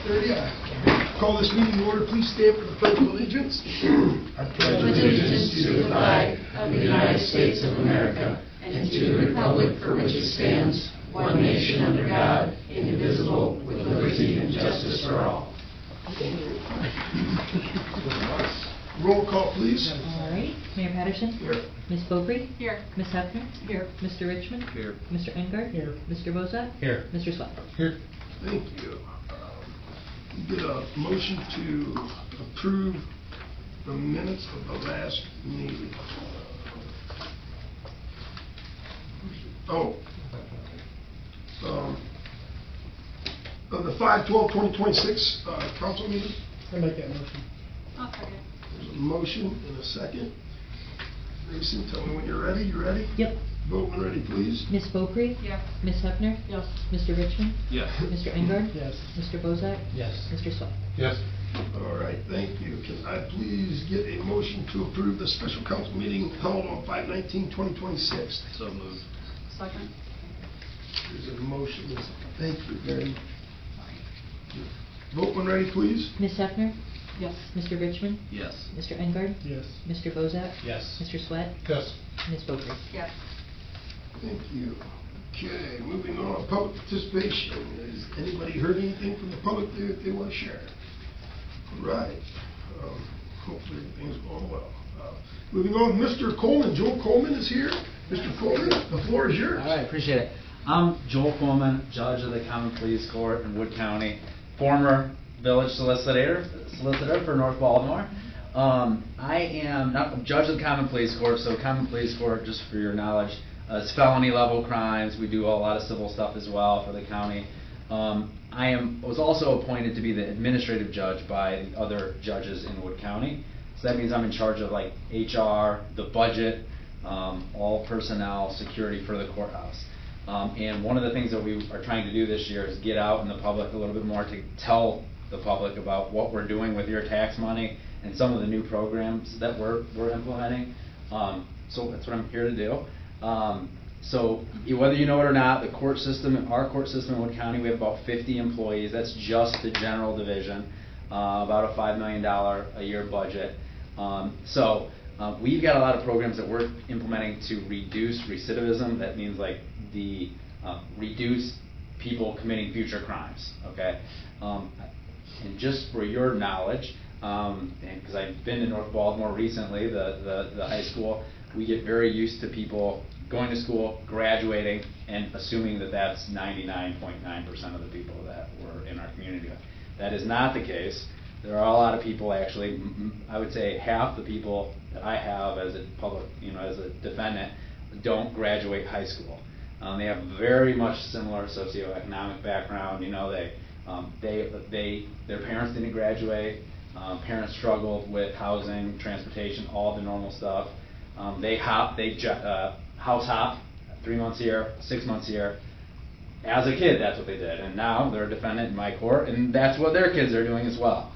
30, aye. Call this meeting to order. Please stand for the Pledge of Allegiance. I pledge allegiance to the flag of the United States of America and to the republic for which it stands, one nation under God, indivisible, with liberty and justice for all. Roll call, please. All right. Mayor Patterson? Here. Ms. Beaupre? Here. Ms. Hefner? Here. Mr. Richmond? Here. Mr. Engard? Here. Mr. Bozak? Here. Mr. Swett? Here. Thank you. Get a motion to approve the minutes of the last meeting. Of the 5/12/2026 council meeting. I make that motion. I'll second. There's a motion and a second. Mason, tell me when you're ready. You ready? Yep. Vote when ready, please. Ms. Beaupre? Yes. Ms. Hefner? Yes. Mr. Richmond? Yes. Mr. Engard? Yes. Mr. Bozak? Yes. Mr. Swett? Yes. All right, thank you. Can I please get a motion to approve the special council meeting held on 5/19/2026? So moved. Second. There's a motion. Thank you, Gary. Vote when ready, please. Ms. Hefner? Yes. Mr. Richmond? Yes. Mr. Engard? Yes. Mr. Bozak? Yes. Mr. Swett? Yes. Ms. Beaupre? Yes. Thank you. Okay, moving on, public participation. Has anybody heard anything from the public that they want to share? All right. Hopefully everything's going well. Moving on, Mr. Coleman. Joel Coleman is here. Mr. Coleman, the floor is yours. All right, appreciate it. I'm Joel Coleman, judge of the Common Pleas Court in Wood County, former village solicitor for North Baltimore. I am not a judge of the Common Pleas Court, so Common Pleas Court, just for your knowledge, it's felony level crimes. We do a lot of civil stuff as well for the county. Was also appointed to be the administrative judge by the other judges in Wood County. So that means I'm in charge of like HR, the budget, all personnel, security for the courthouse. And one of the things that we are trying to do this year is get out in the public a little bit more to tell the public about what we're doing with your tax money and some of the new programs that we're implementing. So that's what I'm here to do. So whether you know it or not, the court system, our court system in Wood County, we have about 50 employees. That's just the general division, about a $5 million a year budget. We've got a lot of programs that we're implementing to reduce recidivism. That means like reduce people committing future crimes, okay? And just for your knowledge, and because I've been to North Baltimore recently, the high school, we get very used to people going to school, graduating, and assuming that that's 99.9% of the people that were in our community. That is not the case. There are a lot of people, actually, I would say half the people that I have as a public, as a defendant, don't graduate high school. They have very much similar socioeconomic background. Their parents didn't graduate. Parents struggled with housing, transportation, all the normal stuff. They house hop 3 months here, 6 months here. As a kid, that's what they did, and now they're a defendant in my court, and that's what their kids are doing as well.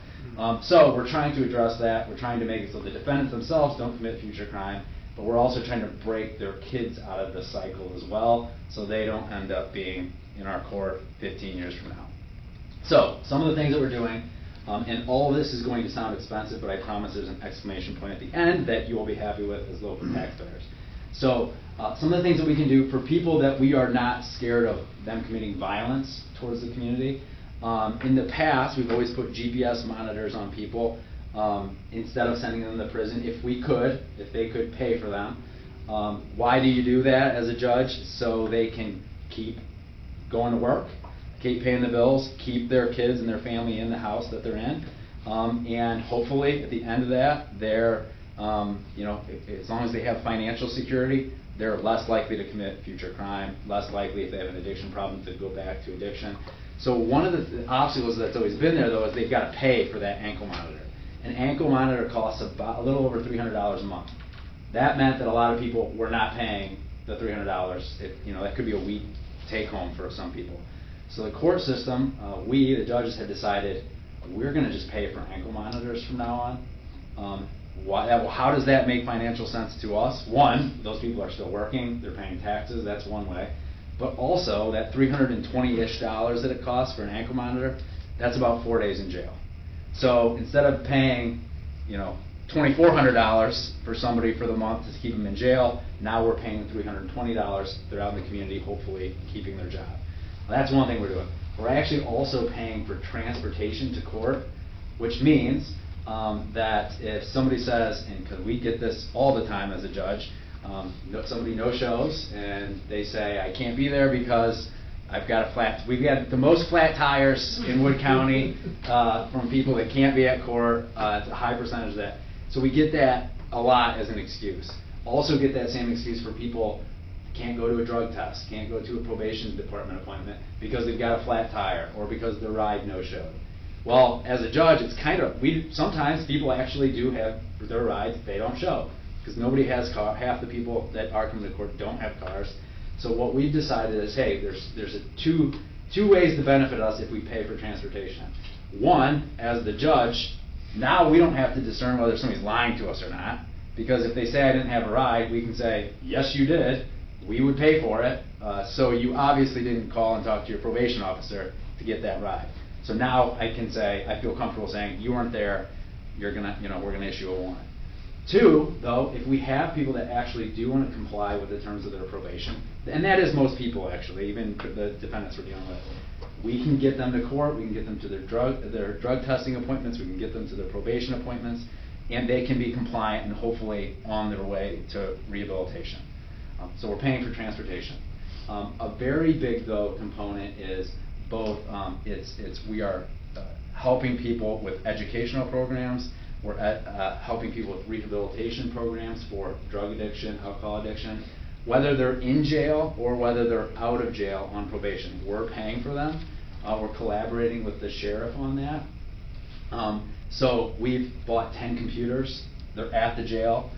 So we're trying to address that. We're trying to make it so the defendants themselves don't commit future crime, but we're also trying to break their kids out of the cycle as well, so they don't end up being in our court 15 years from now. So some of the things that we're doing, and all of this is going to sound expensive, but I promise there's an exclamation point at the end that you will be happy with as local taxpayers. So some of the things that we can do for people that we are not scared of them committing violence towards the community. In the past, we've always put GPS monitors on people instead of sending them to prison if they could pay for them. Why do you do that as a judge? So they can keep going to work, keep paying the bills, keep their kids and their family in the house that they're in, and hopefully at the end of that, they're as long as they have financial security, they're less likely to commit future crime, less likely if they have an addiction problem to go back to addiction. So one of the obstacles that's always been there, though, is they've got to pay for that ankle monitor. An ankle monitor costs about a little over $300 a month. That meant that a lot of people were not paying the $300. That could be a week take home for some people. So the court system, we, the judges, had decided we're going to just pay for ankle monitors from now on. How does that make financial sense to us? One, those people are still working, they're paying taxes, that's one way. But also, that $320-ish that it costs for an ankle monitor, that's about 4 days in jail. So instead of paying, you know, $2,400 for somebody for the month to keep them in jail, now we're paying $320. They're out in the community, hopefully keeping their job. Well, that's one thing we're doing. We're actually also paying for transportation to court, which means that if somebody says, and because we get this all the time as a judge, somebody no-shows and they say, I can't be there because I've got a flat, we've got the most flat tires in Wood County from people that can't be at court. It's a high percentage of that. So we get that a lot as an excuse. Also get that same excuse for people can't go to a drug test, can't go to a probation department appointment because they've got a flat tire or because their ride no-showed. Well, as a judge, it's kind of, sometimes people actually do have their rides, they don't show because nobody has car. Half the people that are coming to court don't have cars. So what we've decided is, hey, there's two ways to benefit us if we pay for transportation. One, as the judge, now we don't have to discern whether somebody's lying to us or not, because if they say I didn't have a ride, we can say, yes, you did. We would pay for it. So you obviously didn't call and talk to your probation officer to get that ride. So now I can say, I feel comfortable saying, you weren't there, we're gonna issue a warrant. Two, though, if we have people that actually do want to comply with the terms of their probation, and that is most people actually, even the defendants we're dealing with, we can get them to court, we can get them to their drug testing appointments, we can get them to their probation appointments, and they can be compliant and hopefully on their way to rehabilitation. So we're paying for transportation. A very big, though, component is both, we are helping people with educational programs. We're helping people with rehabilitation programs for drug addiction, alcohol addiction. Whether they're in jail or whether they're out of jail on probation, we're paying for them. We're collaborating with the sheriff on that. So we've bought 10 computers. They're at the jail.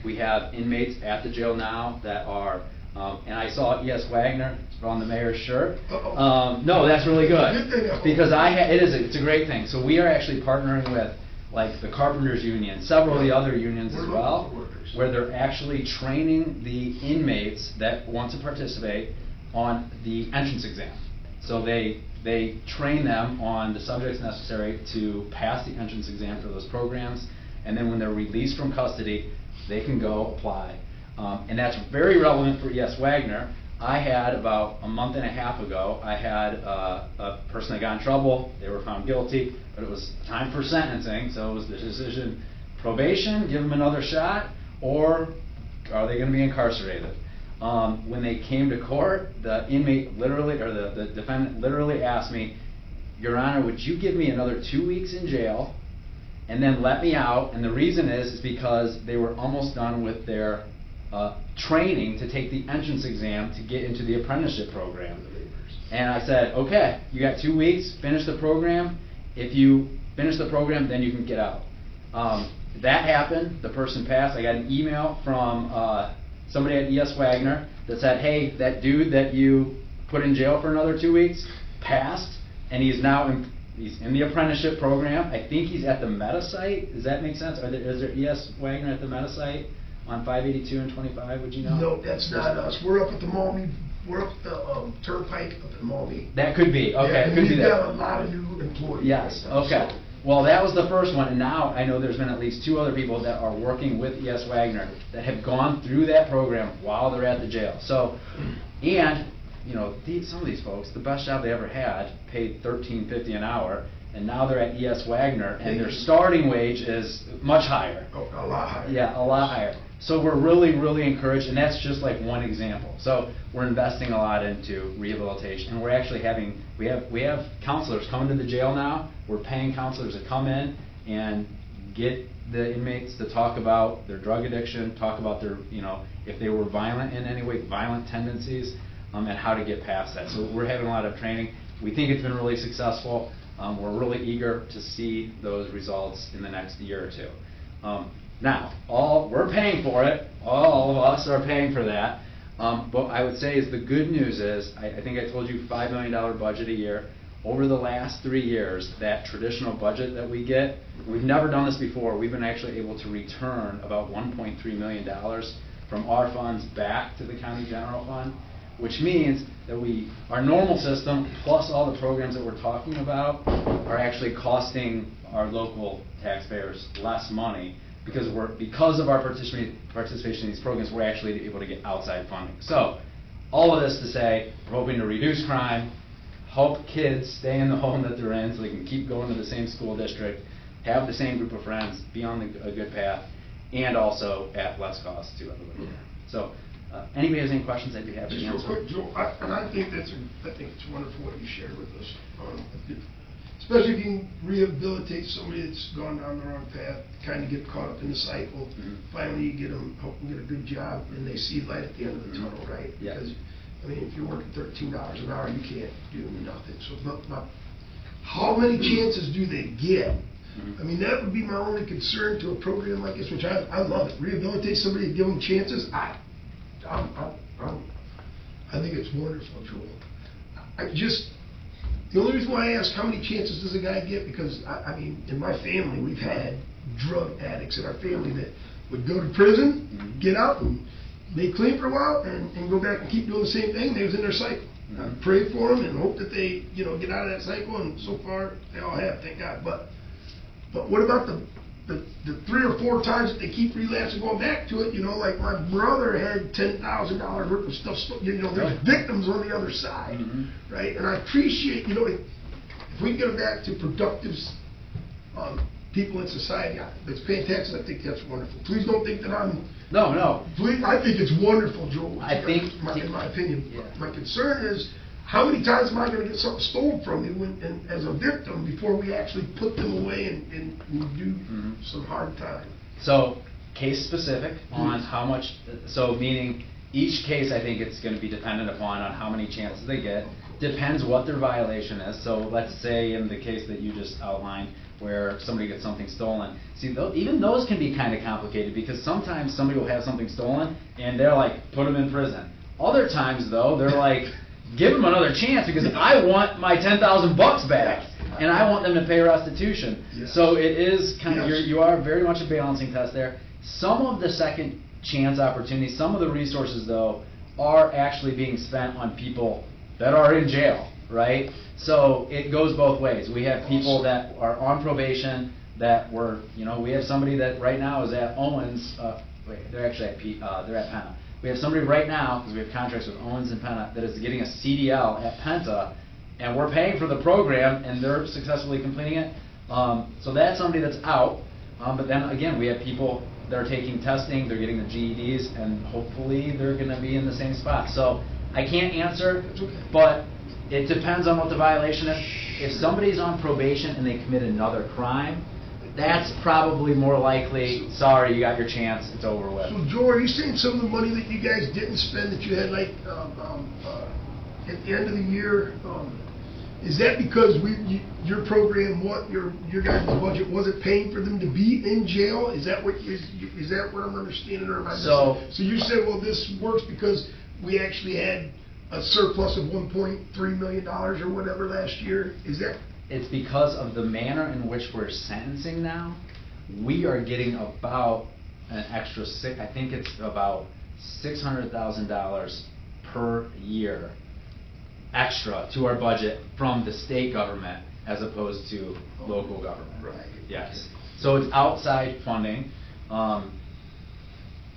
We have inmates at the jail now that are, and I saw E.S. Wagner on the mayor's shirt. No, that's really good because it's a great thing. So we are actually partnering with like the Carpenters Union, several of the other unions as well, where they're actually training the inmates that want to participate on the entrance exam. So they train them on the subjects necessary to pass the entrance exam for those programs, and then when they're released from custody, they can go apply. And that's very relevant for E.S. Wagner. I had about a month and a half ago, I had a person that got in trouble. They were found guilty, but it was time for sentencing, so it was the decision, probation, give them another shot, or are they going to be incarcerated? When they came to court, the inmate literally, or the defendant literally asked me, Your Honor, would you give me another 2 weeks in jail and then let me out? And the reason is because they were almost done with their training to take the entrance exam to get into the apprenticeship program. And I said, okay, you got 2 weeks, finish the program. If you finish the program, then you can get out. That happened, the person passed. I got an email from somebody at E.S. Wagner that said, hey, that dude that you put in jail for another 2 weeks passed, and he's now he's in the apprenticeship program. I think he's at the Meta site. Does that make sense? Is there E.S. Wagner at the Meta site on 582 and 25, would you know? No, that's not us. We're up at the Maumee. We're up the Turnpike up at Maumee. That could be. Okay, yeah, it could be we've that. got a lot of new employees. Yes, right now, okay. so. Well, that was the first one, and now I know there's been at least 2 other people that are working with E.S. Wagner that have gone through that program while they're at the jail. So, and, you know, some of these folks, the best job they ever had paid $13.50 an hour, and now they're at E.S. Wagner, and their starting wage is much higher. Oh, a lot higher. Yeah, a lot higher. So we're really, really encouraged, and that's just like one example. So we're investing a lot into rehabilitation, and we're actually having, we have counselors coming to the jail now. We're paying counselors to come in and get the inmates to talk about their drug addiction, talk about their, you know, if they were violent in any way, violent tendencies, and how to get past that. So we're having a lot of training. We think it's been really successful. We're really eager to see those results in the next year or 2. Now, we're paying for it. All of us are paying for that. But I would say is the good news is, I think I told you $5 million budget a year. Over the last 3 years, that traditional budget that we get, we've never done this before. We've been actually able to return about $1.3 million from our funds back to the county general fund, which means that our normal system, plus all the programs that we're talking about, are actually costing our local taxpayers less money, because of our participation in these programs, we're actually able to get outside funding. So, all of this to say, we're hoping to reduce crime, help kids stay in the home that they're in so they can keep going to the same school district, have the same group of friends, be on a good path, and also at less cost to everybody. So, anybody has any questions, I'd be happy to Just answer. real quick, Joe, I think it's wonderful what you shared with us. Especially if you can rehabilitate somebody that's gone down the wrong path, kind of get caught up in the cycle. Finally, you help them get a good job, and they see light at the end of the tunnel, right? Yeah. Because, I mean, if you're working $13 an hour, you can't do nothing. So, but how many chances do they get? I mean, that would be my only concern to a program like this, which I love it. Rehabilitate somebody and give them chances. I think it's wonderful, Joel. The only reason why I ask how many chances does a guy get, because I mean, in my family, we've had drug addicts in our family that would go to prison, get out, and they clean for a while, and go back and keep doing the same thing. They was in their cycle. I pray for them and hope that they, get out of that cycle, and so far they all have, thank God. But what about the 3 or 4 times that they keep relapsing, going back to it? Like my brother had $10,000 worth of stuff. There's victims on the other side, right? And I appreciate, if we can get them back to productive people in society that's paying taxes, I think that's wonderful. Please don't think that I'm. No. Please, I think it's wonderful, Joel. I think, in my opinion, yeah. My concern is, how many times am I going to get something stolen from you as a victim before we actually put them away and do some hard time? So, case specific on how much, so meaning each case, I think it's going to be dependent upon on how many chances they get. Depends what their violation is. So let's say in the case that you just outlined, where somebody gets something stolen. See, even those can be kind of complicated, because sometimes somebody will have something stolen and they're like, put them in prison. Other times though, they're like, give them another chance, because I want my $10,000 back, and I want them to pay restitution. Yes. So it is kind of, Yes. you are very much a balancing test there. Some of the second chance opportunities, some of the resources though, are actually being spent on people that are in jail, right? So it goes both ways. We have people that are on probation that were, we have somebody that right now is at Owens, they're actually at they're at Penta. We have somebody right now, because we have contracts with Owens and Penta, that is getting a CDL at Penta, and we're paying for the program, and they're successfully completing it. So that's somebody that's out. But then again, we have people that are taking testing, they're getting the GEDs, and hopefully they're going to be in the same spot. So I can't answer, but it depends on what the violation is. If somebody's on probation and they commit another crime, that's probably more likely, sorry, you got your chance, it's over with. So, Joe, are you saying some of the money that you guys didn't spend, that you had at the end of the year, is that because your program, your guys' budget wasn't paying for them to be in jail? Is that what I'm understanding, or am I missing? So you said, well, this works because we actually had a surplus of $1.3 million or whatever last year? Is that? It's because of the manner in which we're sentencing now. We are getting about an extra I think it's about $600,000 per year extra to our budget from the state government as opposed to local government. Right. Yes. So it's outside funding.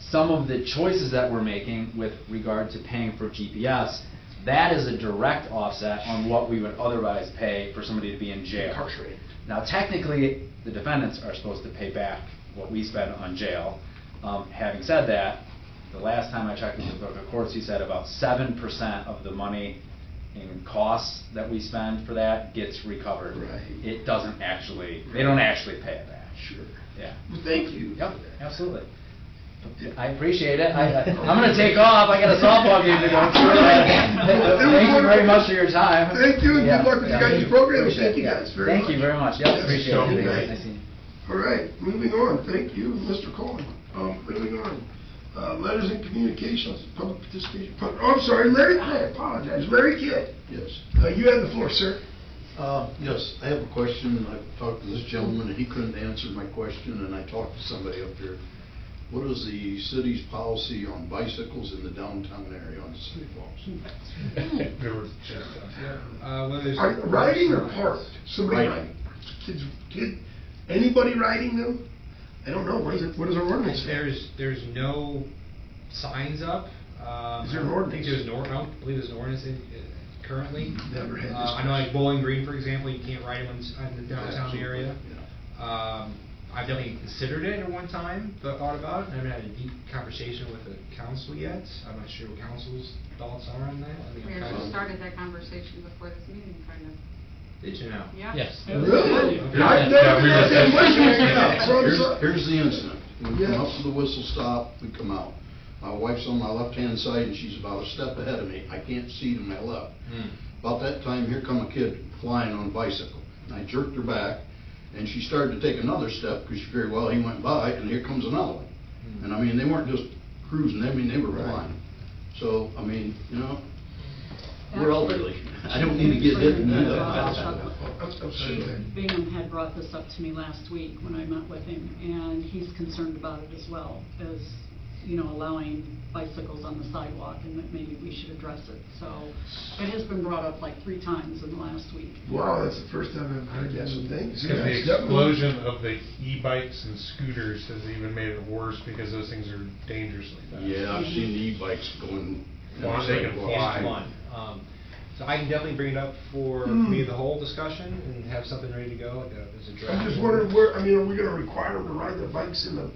Some of the choices that we're making with regard to paying for GPS, that is a direct offset on what we would otherwise pay for somebody to be in jail. Incarcerated. Now, technically, the defendants are supposed to pay back what we spend on jail. Having said that, the last time I checked with the book of courts, he said about 7% of the money in costs that we spend for that gets recovered. Right. It doesn't actually, they don't actually pay it back. Sure. Yeah. Well, thank you. Yep, absolutely. I appreciate it. I'm going to take off. I got a softball game to go to. Thank you very much for your time. Thank you, and good luck with you guys' program. Appreciate Thank you it. guys very much. Thank you very much. Yep, Yes, appreciate so it. nice. Nice seeing you. All right, moving on. Thank you, Mr. Coleman. Moving on. Letters and communications, public participation. I'm sorry, Larry. I apologize. Larry Kidd. Yes. You have the floor, sir. Yes, I have a question. I've talked to this gentleman, and he couldn't answer my question, and I talked to somebody up here What is the city's policy on bicycles in the downtown area on the sidewalks? There was, Well, there's. Are riding or parked? Somebody Riding. riding? Anybody riding them? I don't know, what does our ordinance say? There's no signs up. Is there an ordinance? I don't believe there's an ordinance currently. Never had this. I know like Bowling Green, for example, you can't ride them in the downtown Absolutely, area. yeah. I've definitely considered it at one time, but thought about it. I haven't had a deep conversation with the council yet. I'm not sure what council's thoughts are on that. I mean, We I'm already kind of- started that conversation before this meeting, kind of. Did you know? Yeah. Yes. Really? Okay. I've never Yeah, we had were- that question. Here's the incident. We come up Yes. to the whistle stop, we come out. My wife's on my left-hand side and she's about a step ahead of me. I can't see to my left. About that time, here come a kid flying on a bicycle. And I jerked her back, and she started to take another step, because she figured, well, he went by, and here comes another one. And I mean, they weren't just cruising, I mean, they were Right. flying. So, I mean, you know, we're elderly. I don't need to get hit and do that. I'm sorry, go ahead. Bingham had brought this up to me last week when I met with him, and he's concerned about it as well, as, you know, allowing bicycles on the sidewalk, and that maybe we should address it. So, it has been brought up like 3 times in the last week. Wow, that's the first time I've heard that, so thanks. because the Yes, definitely. explosion of the e-bikes and scooters has even made it worse because those things are dangerously fast. Yeah, I've seen the e-bikes going. Fly, they can fly. It's fun. So I can definitely bring it up for committee of the whole discussion and have something ready to go, like as a draft. I'm just wondering where, I mean, are we gonna require them to ride their bikes in the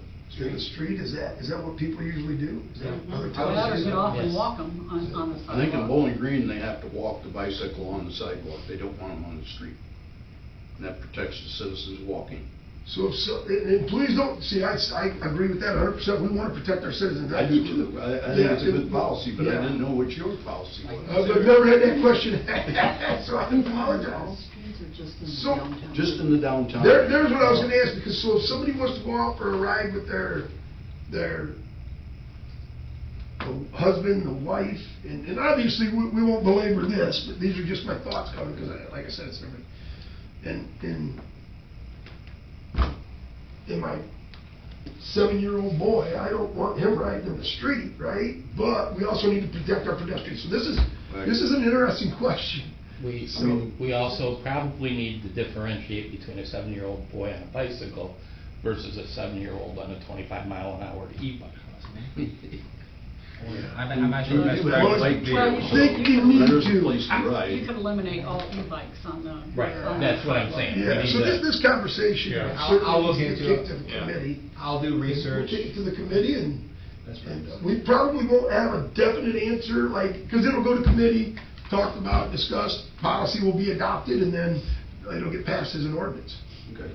street? Is that what people usually do? Is that Yeah. other I towns would do get that? off and Yes. walk them on the sidewalk. I think in Bowling Green, they have to walk the bicycle on the sidewalk. They don't want them on the street. And that protects the citizens walking. So, and please don't, see, I agree with that 100%. We wanna protect our citizens. I do too. I think it's a good policy, but I Yeah. didn't know what your policy was. I've never had that question, so I apologize. Streets are just in So- downtown. Just in the downtown. There's what I was gonna ask, because so if somebody wants to go out for a ride with their husband, the wife, and obviously, we won't belabor this, but these are just my thoughts coming, because like I said, it's everybody. And my 7-year-old boy, I don't want him riding in the street, right? But we also need to protect our pedestrians, so this is an interesting question. We also probably need to differentiate between a 7-year-old boy on a bicycle versus a 7-year-old on a 25-mile-an-hour e-bike. I'm not sure that's Well, right. Like Well, vehicles. I think you need There's a to. place to ride. You could eliminate all e-bikes on the. Right, on that's the what I'm sidewalk. saying. We Yeah, need so to- this conversation Yeah. I'll look certainly needs into to it. get to the Yeah. committee. I'll do We'll research. take it to the committee and, That's right. we probably won't have a definite answer, like, because it'll go to committee, talked about, discussed, policy will be adopted, and then it'll get passed as an ordinance. Okay.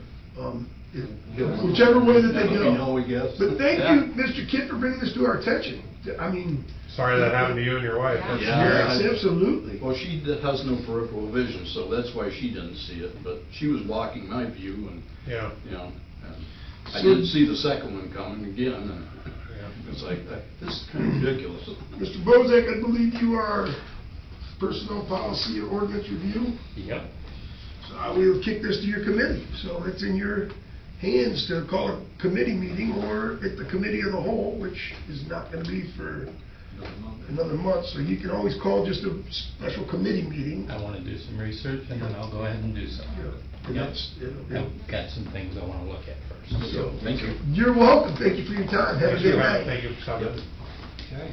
Whichever way that they Let me go. know, I guess. But thank you, Mr. Kidd, for bringing this to our attention. I mean. Sorry that happened to you and your wife. Yeah. Yes, absolutely. Well, she has no peripheral vision, so that's why she didn't see it, but she was blocking my view and, Yeah. you know, and I So- didn't see the second one coming again, and it's like, this is kind of ridiculous. Mr. Bozak, I believe you are personnel policy or ordinance review. Yep. So I will kick this to your committee. So it's in your hands to call a committee meeting or at the committee of the whole, which is not going to be for another month. So you can always call just a special committee meeting. I want to do some research and then I'll go ahead and do some. And Yep. that's, I've got some things I want to look at first. so, Thank you. you're welcome. Thank you for your time. Have a good night. Thank you for stopping. Okay.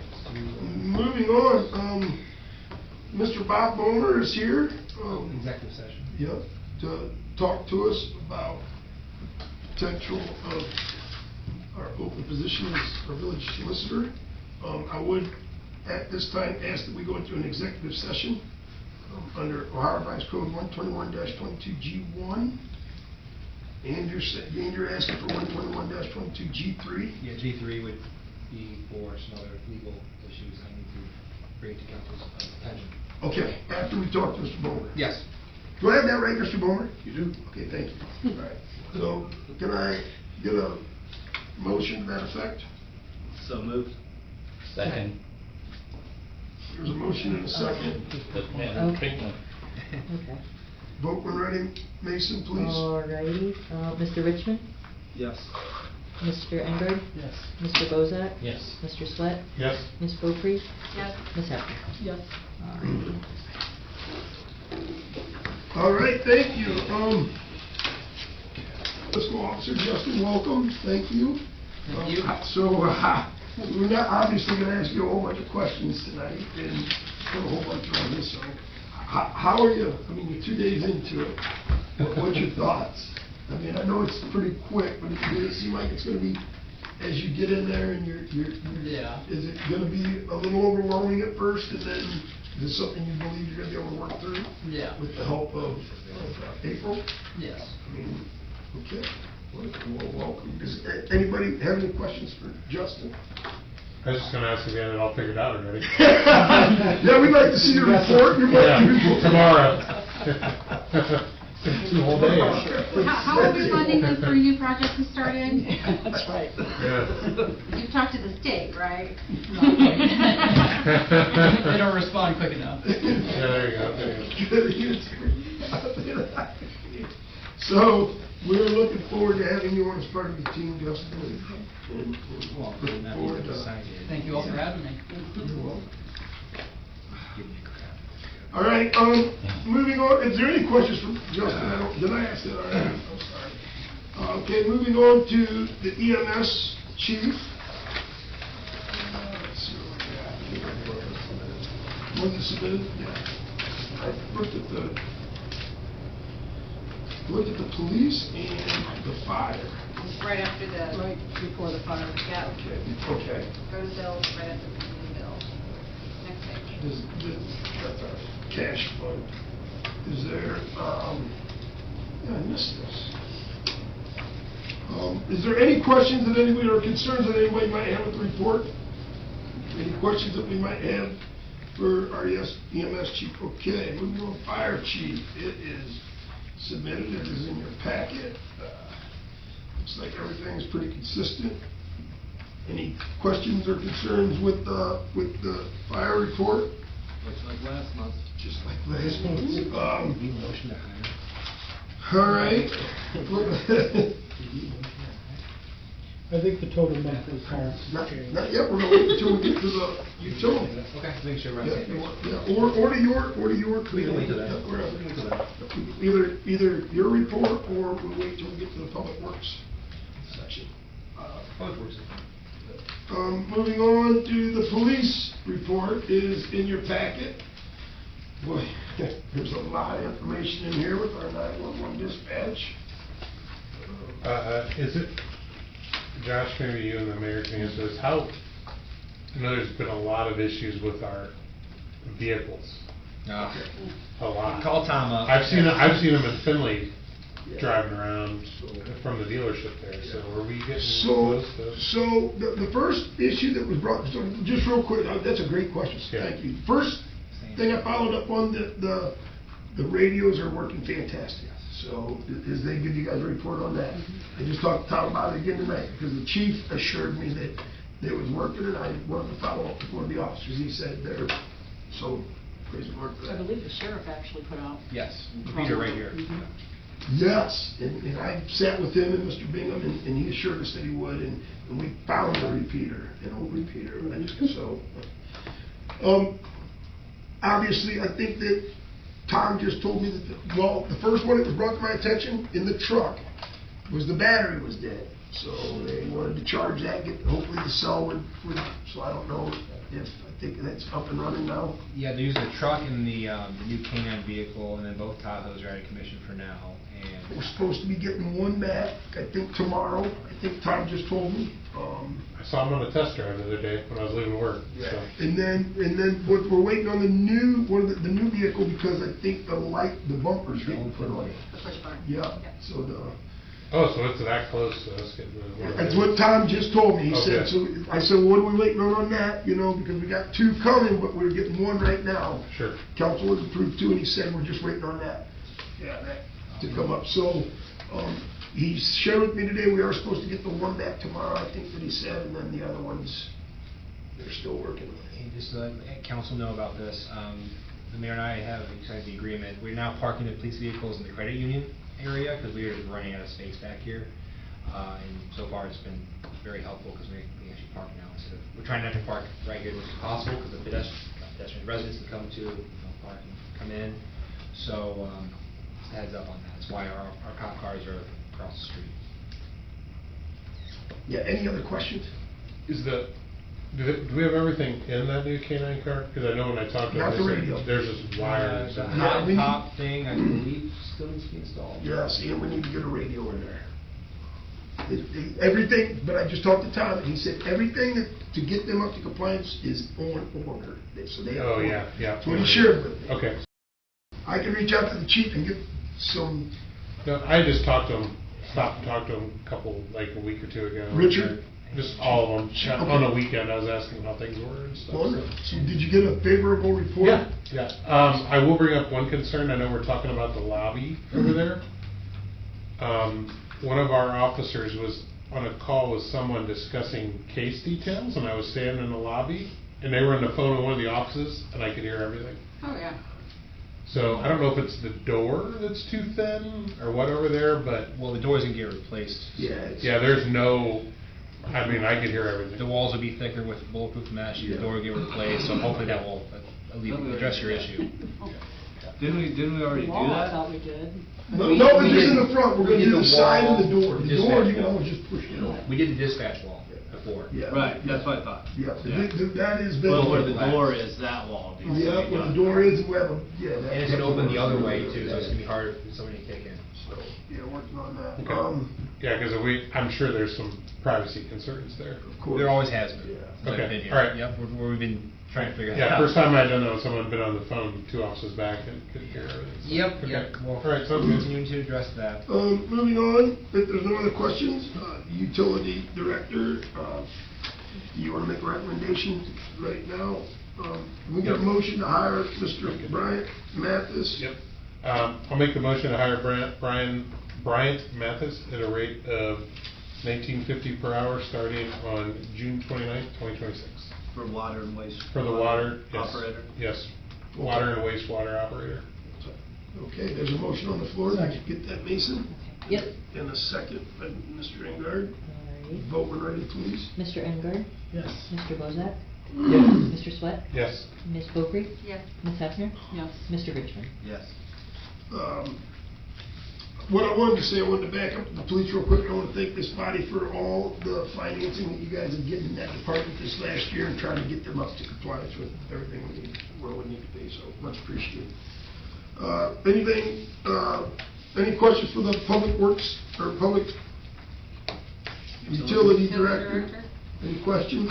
Moving on, Mr. Bob Boner is here. Executive session. Yep, to talk to us about potential of our open position as our village solicitor. I would, at this time, ask that we go into an executive session under Ohio Revised Code 121-22G1. And you're asking for 121-22G3. Yeah, G3 would be for some other legal issues I need to bring to council's attention. Okay, after we talk to Mr. Bowman. Yes. Do I have that right, Mr. Bowman? You do? Okay, thank you. All right. So, can I get a motion to that effect? So moved. Second, There's a motion and a second. the big one. Okay. Vote when ready. Mason, please. All righty. Mr. Richmond? Yes. Mr. Engard? Yes. Mr. Bozak? Yes. Mr. Swett? Yes. Ms. Beaupre? Yes. Ms. Hefner? Yes. All right, thank you. Fiscal Officer Justin, welcome, thank you. Thank you. So, we're not obviously gonna ask you a whole bunch of questions tonight and put a whole bunch on this, so. How are you, I mean, you're 2 days into it, what's your thoughts? I mean, I know it's pretty quick, but does it seem like it's gonna be, as you get in there and you're, Yeah. is it gonna be a little overwhelming at first, and then is this something you believe you're gonna be able to work through? Yeah. With the help of April? Yes. I mean, okay, well, welcome. Does anybody have any questions for Justin? I was just gonna ask if you had it all figured out already. Yeah, we'd like to see your report. We'd like to report. Tomorrow. 2 whole days. How are we funding this for new projects to start in? That's right. Yeah. You've talked to the state, right? They don't respond quick enough. Yeah, there you go. So, we're looking forward to having you on as part of the team, Justin. And looking forward to- Thank you all for having me. You're welcome. All right, moving on, is there any questions for Justin? Did I ask that already? I'm sorry. Okay, moving on to the EMS chief. Let's see what we got. Was it submitted? Yeah. I looked at the police and the fire. Right after the, Right before the fire. yeah, Okay. go to bills, right after the bills. Next page. That's our cash fund. Is there, yeah, I missed this. Is there any questions that anybody, or concerns that anybody might have with the report? Any questions that we might have for our EMS chief? Okay, moving on, fire chief. It is submitted, it is in your packet. Looks like everything is pretty consistent. Any questions or concerns with the fire report? Looks like last month. Just like last month. All right. I think the total amount is higher. Not yet, we're gonna wait until we get to the utility. Okay, make sure we're on the same page. Yeah, or to your. We can wait till then. Yeah, we're on. We can wait till then. Either your report, or we wait till we get to the public works section. Public Works. Moving on to the police report is in your packet. Boy, there's a lot of information in here with our 911 dispatch. Is it, Josh, maybe you and the mayor can answer this, I know there's been a lot of issues with our vehicles, a lot. Call Tom up. I've seen them in Finley driving around from the dealership there, so are we getting So, close to? so the first issue that was brought, so just real quick, that's a great question, Yeah. thank you. First thing I followed up on, the radios are working fantastic. So, is they give you guys a report on that? I just talked to Tom about it again tonight, because the chief assured me that it was working, and I wanted to follow up with one of the officers. He said they're so crazy work for I that. believe the sheriff actually put out. Yes, Peter right here. Mhm. Yes, and I sat with him and Mr. Bingham, and he assured us that he would, and we found a repeater, an old repeater, so. Obviously, I think that Tom just told me that, the first one that was brought to my attention in the truck was the battery was dead. So they wanted to charge that, hopefully the cell would, so I don't know if, I think that's up and running now. Yeah, they're using the truck and the new K-9 vehicle, and then both Tahoes are out of commission for now. And We're supposed to be getting one back, I think tomorrow, I think Tom just told me. I saw him on a test drive the other day when I was leaving work, so. And then we're waiting on the new, the new vehicle, because I think the bumper's getting put on it. The push button. Yeah, so Oh, so it's that close to us getting the. that's what Tom just told me. He said, Okay. so I said, well, what are we waiting on that, because we got two coming, but we're getting one right now. Sure. Council has approved two, and he said, we're just waiting on that. Yeah, that to come up. So, he shared with me today, we are supposed to get the one back tomorrow, I think that he said, and then the other ones, they're still working on it. and just to let council know about this, the mayor and I have signed the agreement. We're now parking the police vehicles in the credit union area, because we are just running out of space back here. And so far, it's been very helpful because we actually park now instead of, we're trying not to park right here, which is possible because the pedestrian residents can come to, park and come in. So, just a heads up on that. That's why our cop cars are across the street. Yeah, any other questions? Do we have everything in that new K-9 car? Because I know when I talked to Not them, the they radio. said there's this wire. The and Yeah, we hot need- top thing, I believe, still needs to be installed. Yeah, see, and we need to get a radio in there. Everything, but I just talked to Tom, and he said everything that, to get them up to compliance is on order. So they have. Oh, order. yeah. So he shared with me. Okay. I can reach out to the chief and get some, No, I just stopped to him a couple, like a week or two ago. Richard? Just all of them. Okay. On a weekend, I was asking how things were and stuff. wonderful. So did you get a favorable report? Yeah. I will bring up one concern. I know we're talking about the lobby over there. One of our officers was on a call with someone discussing case details, and I was standing in the lobby, and they were on the phone in one of the offices, and I could hear everything. Oh, yeah. So I don't know if it's the door that's too thin or what over there, but Well, the doors can get replaced. Yeah. it's- yeah, there's no, I mean, I could hear everything. The walls will be thicker with bulletproof mesh, the Yeah. door will get replaced, so hopefully that will address your issue. Didn't we already do Wall, I that? thought we did. No, We- no, we it's just in did- the front. We're we gonna did do the the side of the wall, door. The dispatch door, you can wall. always just push it off. We did the dispatch wall before. Yeah. Right, that's what I thought. Yeah, Yeah. that is been. Well, where the door is, that wall needs to be Yeah, where the done. door is, we have a, yeah. that- And it's gonna open the other way too, so it's gonna be harder for somebody to kick in. So, yeah, working on that. Okay. Yeah, because I'm sure there's some privacy concerns there. Of course. There always has been. Yeah. since I've Okay, been here. all right. Yep, we've been trying to figure that Yeah, out. first time I done that, someone had been on the phone 2 offices back and could hear everything. So, Yep, okay. yep. Well, All right, sounds we're good. continuing to address that. Moving on, if there's no other questions, utility director, you wanna make a recommendation right now? We get a motion to hire Mr. Bryant Mathis. Yep. I'll make the motion to hire Bryant Mathis at a rate of $19.50 per hour, starting on June 29th, 2026. For water and waste. For the water, yes. Operator. Yes, water and wastewater operator. Okay, there's a motion on the floor. Did you get that, Mason? Yep. And a second by Mr. Engard. All right. Vote when ready, please. Mr. Engard? Yes. Mr. Bozak? Yes. Mr. Swett? Yes. Ms. Beaupre? Yes. Ms. Hefner? Yes. Mr. Richmond? Yes. What I wanted to say, I wanted to back up to the police real quick. I want to thank this body for all the financing that you guys have given that department this last year and trying to get them up to compliance with everything we need, where we need to be, so much appreciated. Any questions for the public works or public utility director? Any questions?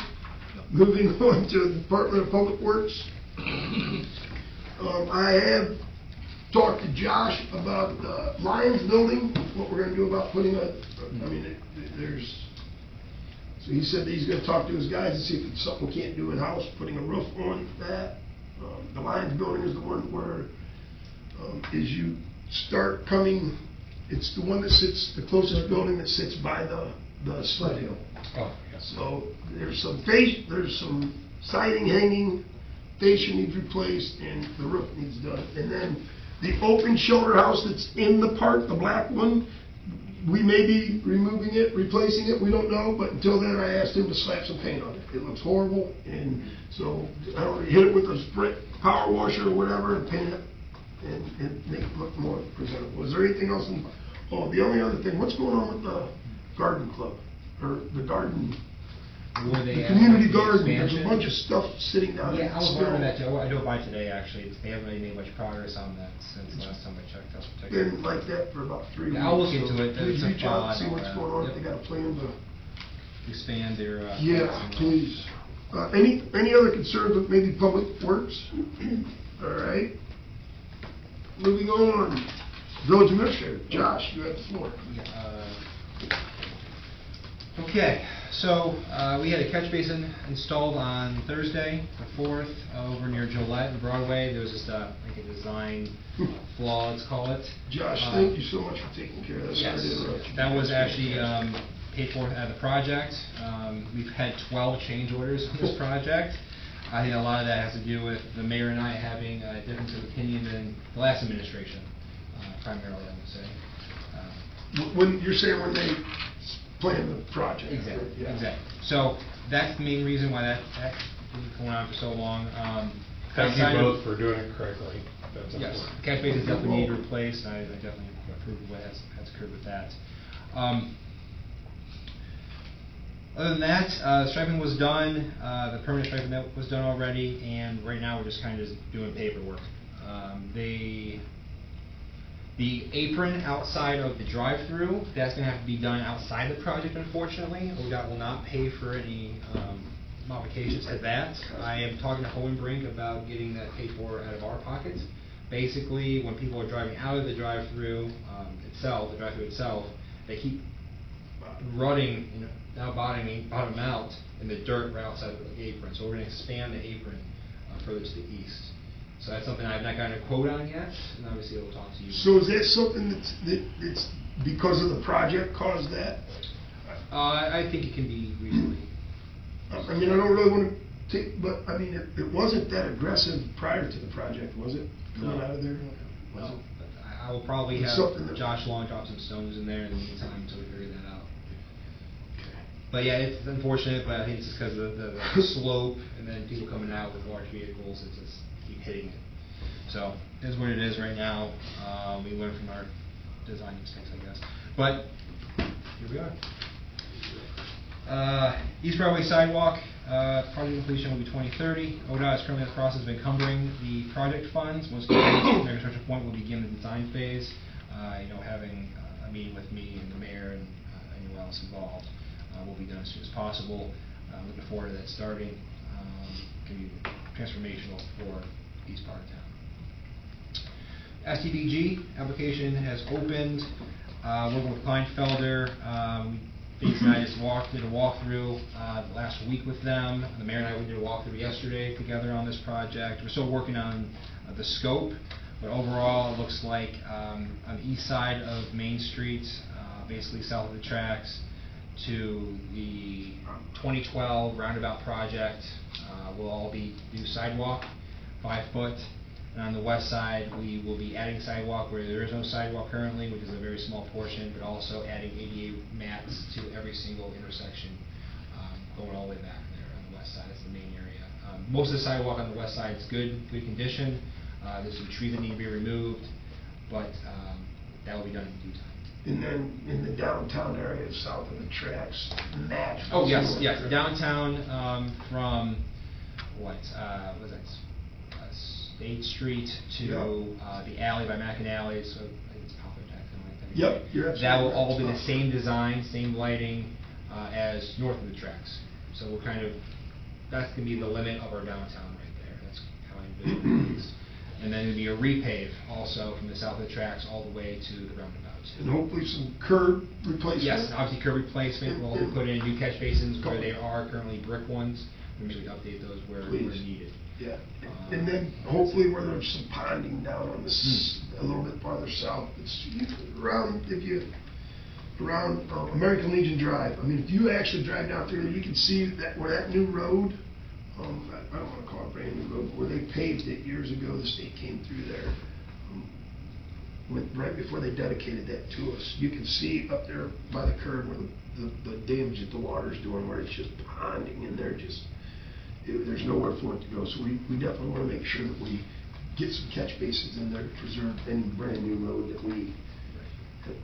Moving on to the Department of Public Works. I have talked to Josh about the Lions building, what we're gonna do about putting so he said that he's gonna talk to his guys and see if it's something we can't do in-house, putting a roof on that. The Lions building is the one where, as you start coming, it's the one that sits, the closest building that sits by the sled hill. Oh, yes. So there's some siding hanging, fascia needs replaced, and the roof needs done. And then the open shelter house that's in the park, the black one, we may be removing it, replacing it, we don't know, but until then, I asked him to slap some paint on it. It looks horrible, and so I don't hit it with a spray, power washer or whatever, and paint it, and make it look more presentable. Is there anything else? The only other thing, what's going on with the garden club, or the garden? Were they The at community the garden, there's a expansion? bunch of stuff sitting down there. Yeah, I was still. wondering that too. I drove by today, actually. They haven't really made much progress on that since last time I checked. Been like that for about 3 weeks. Yeah, I'll look into so it. Please It's a reach out, thought see and what's all going that. on, Yep. if they got a plan to, Expand their. yeah, please. Any other concerns with maybe Public Works? All right. Moving on, Village Administrator, Josh, you have the floor. Okay, so we had a catch basin installed on Thursday, the 4th, over near Gillette and Broadway. There was just a design flaw, let's call it. Josh, thank you so much for taking care of that. Sorry Yes, to interrupt you. that was actually paid for out of the project. We've had 12 change orders on this project. I think a lot of that has to do with the mayor and I having a difference of opinion than the last administration, primarily, I would say. When you're saying when they plan the project. Exactly, Yeah. exactly. So that's the main reason why that's been going on for so long. Thank you outside of- both for doing it correctly. That's Yes, important. the catch basins definitely need replaced, and I definitely approve of what has occurred with that. Other than that, striping was done, the permanent striping that was done already, and right now we're just kind of doing paperwork. The apron outside of the drive-through, that's gonna have to be done outside the project, unfortunately. ODOT will not pay for any modifications to that. I am talking to Hohenbrink about getting that paid for out of our pockets. Basically, when people are driving out of the drive-through itself, they keep rutting, now bottom out in the dirt right outside of the apron. So we're gonna expand the apron further to the east. So that's something I've not gotten a quote on yet, and obviously I will talk to you. So is that something that's because of the project caused that? I think it can be reasonably. I mean, I don't really want to take, but I mean, it wasn't that aggressive prior to the project, was it? Coming No. out of there? Was No, it? but I will probably It's have something that- Josh Long drop some stones in there in the meantime until we figure that out. But yeah, it's unfortunate, but I think it's just because of the slope and then people coming out with large vehicles, it just keep hitting it. So, it is what it is right now. We learn from our design mistakes, I guess. But, here we are. East Broadway sidewalk, project completion will be 2030. ODOT is currently in the process of encumbering the project funds. Once complete, the construction point will begin the design phase. Having a meeting with me and the mayor and anyone else involved will be done as soon as possible. Looking forward to that starting. Can be transformational for east part of town. STDG application has opened. Working with Kleinfelder. Denise and I just did a walkthrough last week with them. The mayor and I did a walkthrough yesterday together on this project. We're still working on the scope, but overall it looks like on the east side of Main Street, basically south of the tracks, to the 2012 roundabout project will all be new sidewalk, 5 foot. And on the west side, we will be adding sidewalk where there is no sidewalk currently, which is a very small portion, but also adding ADA mats to every single intersection, going all the way back there on the west side. That's the main area. Most of the sidewalk on the west side is good condition. There's some trees that need to be removed, but that will be done in due time. And then in the downtown area south of the tracks, match. Oh, yes, downtown, from, what was that? State Street to the alley by McAnally, so I think it's Poplar Tech. Yep, you're absolutely That will right. all be the same design, same lighting as north of the tracks. So we're that's going to be the limit of our downtown right there. That's how I envision it. And then there'll be a repave also from the south of the tracks all the way to the roundabout. And hopefully some curb replacement. Yes, obviously curb replacement. We'll also put in new catch basins where they are currently brick ones. We'll make sure we update those where needed. Yeah, and then hopefully where there's some ponding down on this, a little bit farther south, it's around American Legion Drive. I mean, if you actually drive down through there, you can see that where that new road, I don't want to call it brand new road, where they paved it years ago, the state came through there. Right before they dedicated that to us, you can see up there by the curb where the damage that the water's doing, where it's just ponding in there, there's nowhere for it to go. So we definitely want to make sure that we get some catch basins in there to preserve any brand new road that we're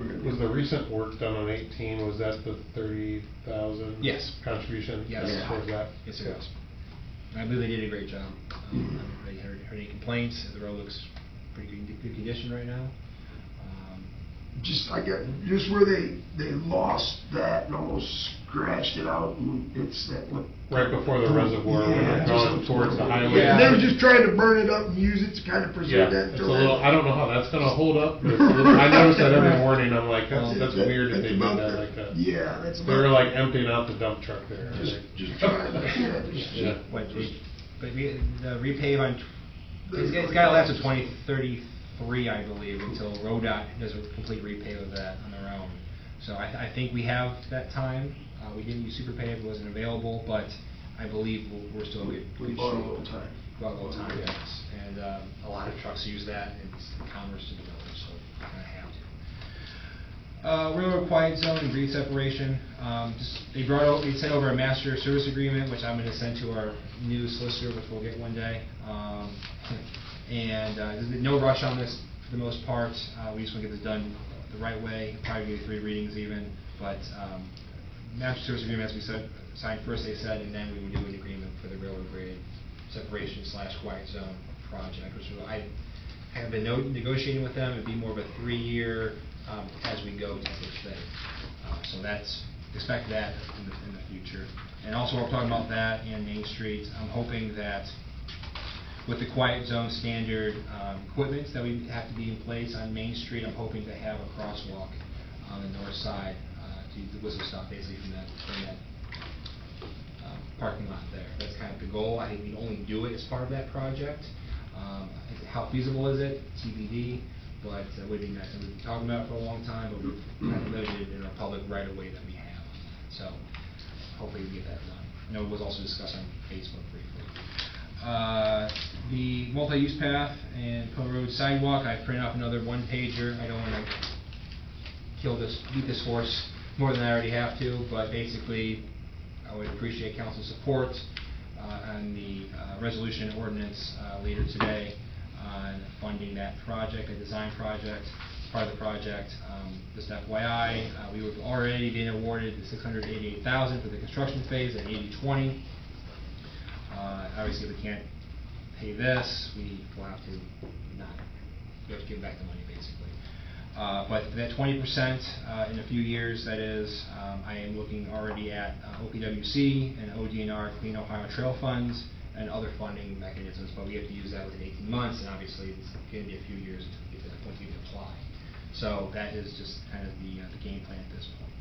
going to do. Was the recent work done on 18, was that the 30,000? Yes. Contribution? Yes. Towards that? Yes, it was. I believe they did a great job. I haven't really heard any complaints. The road looks pretty good condition right now. Just where they lost that and almost scratched it out, and it's that what Right before the reservoir, when they're going towards the highway. Yeah, and they were just trying to burn it up and use it to kind of preserve that. It's a until little, then. I don't know how that's gonna hold up, but it's a little, I notice that every morning, I'm like, that's weird if That's they did about that like that. Yeah, that's They were about- like emptying out the dump truck there. Just trying to, Yeah. But the repave on, it's got to last to 2033, I believe, until RoDOT does a complete repave of that on their own. So I think we have that time. We didn't use super pave, it wasn't available, but I believe we're still in good shape. bought a little time. Bought a little time, yes. And a lot of trucks use that, and it's commerce to develop, so we're going to have We're in a quiet zone and grade separation. They sent over a master service agreement, which I'm going to send to our new solicitor, which we'll get one day. There's no rush on this for the most part. We just want to get this done the right way, probably do 3 readings even. But master service agreement, as we said, signed first, they said, and then we would do an agreement for the railroad grade separation / quiet zone project, which I have been negotiating with them. It'd be more of a 3-year as we go type of thing. So expect that in the future. And also we're talking about that and Main Street. I'm hoping that with the quiet zone standard equipment that we have to be in place on Main Street, I'm hoping to have a crosswalk on the north side to the whistle stop basically from that parking lot there. That's kind of the goal. I think we only do it as part of that project. How feasible is it? TBD. But it would be nice. And we've been talking about it for a long time, but we're kind of limited in our public right of way that we have. So hopefully we get that done. I know it was also discussed on Facebook briefly. The multi-use path and Pillar Road sidewalk, I printed off another 1-pager. I don't want to beat this horse more than I already have to, but basically I would appreciate council support on the resolution and ordinance later today on funding that project, a design project, part of the project. Just FYI, we have already been awarded the $688,000 for the construction phase at 80/20. Obviously, we can't pay this. We will have to give back the money basically. But that 20% in a few years, that is, I am looking already at OPWC and ODNR Clean Ohio Trail funds and other funding mechanisms, but we have to use that within 18 months, and obviously it's going to be a few years to get to that point to even apply. So that is just kind of the game plan at this point.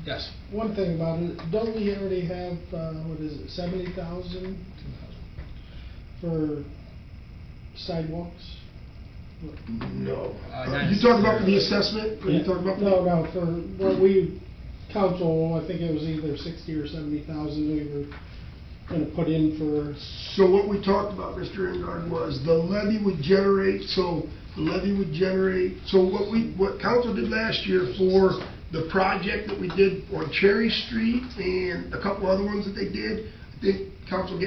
Yes. One thing about it, don't we already have, what is it, 70,000 for sidewalks? No. Not You talking about the assessment? Are you talking about? No, for what we, council, I think it was either 60 or 70,000 we were gonna put in for. So what we talked about, Mr. Engard, was the levy would generate, so what council did last year for the project that we did on Cherry Street and a couple other ones that they did, I think council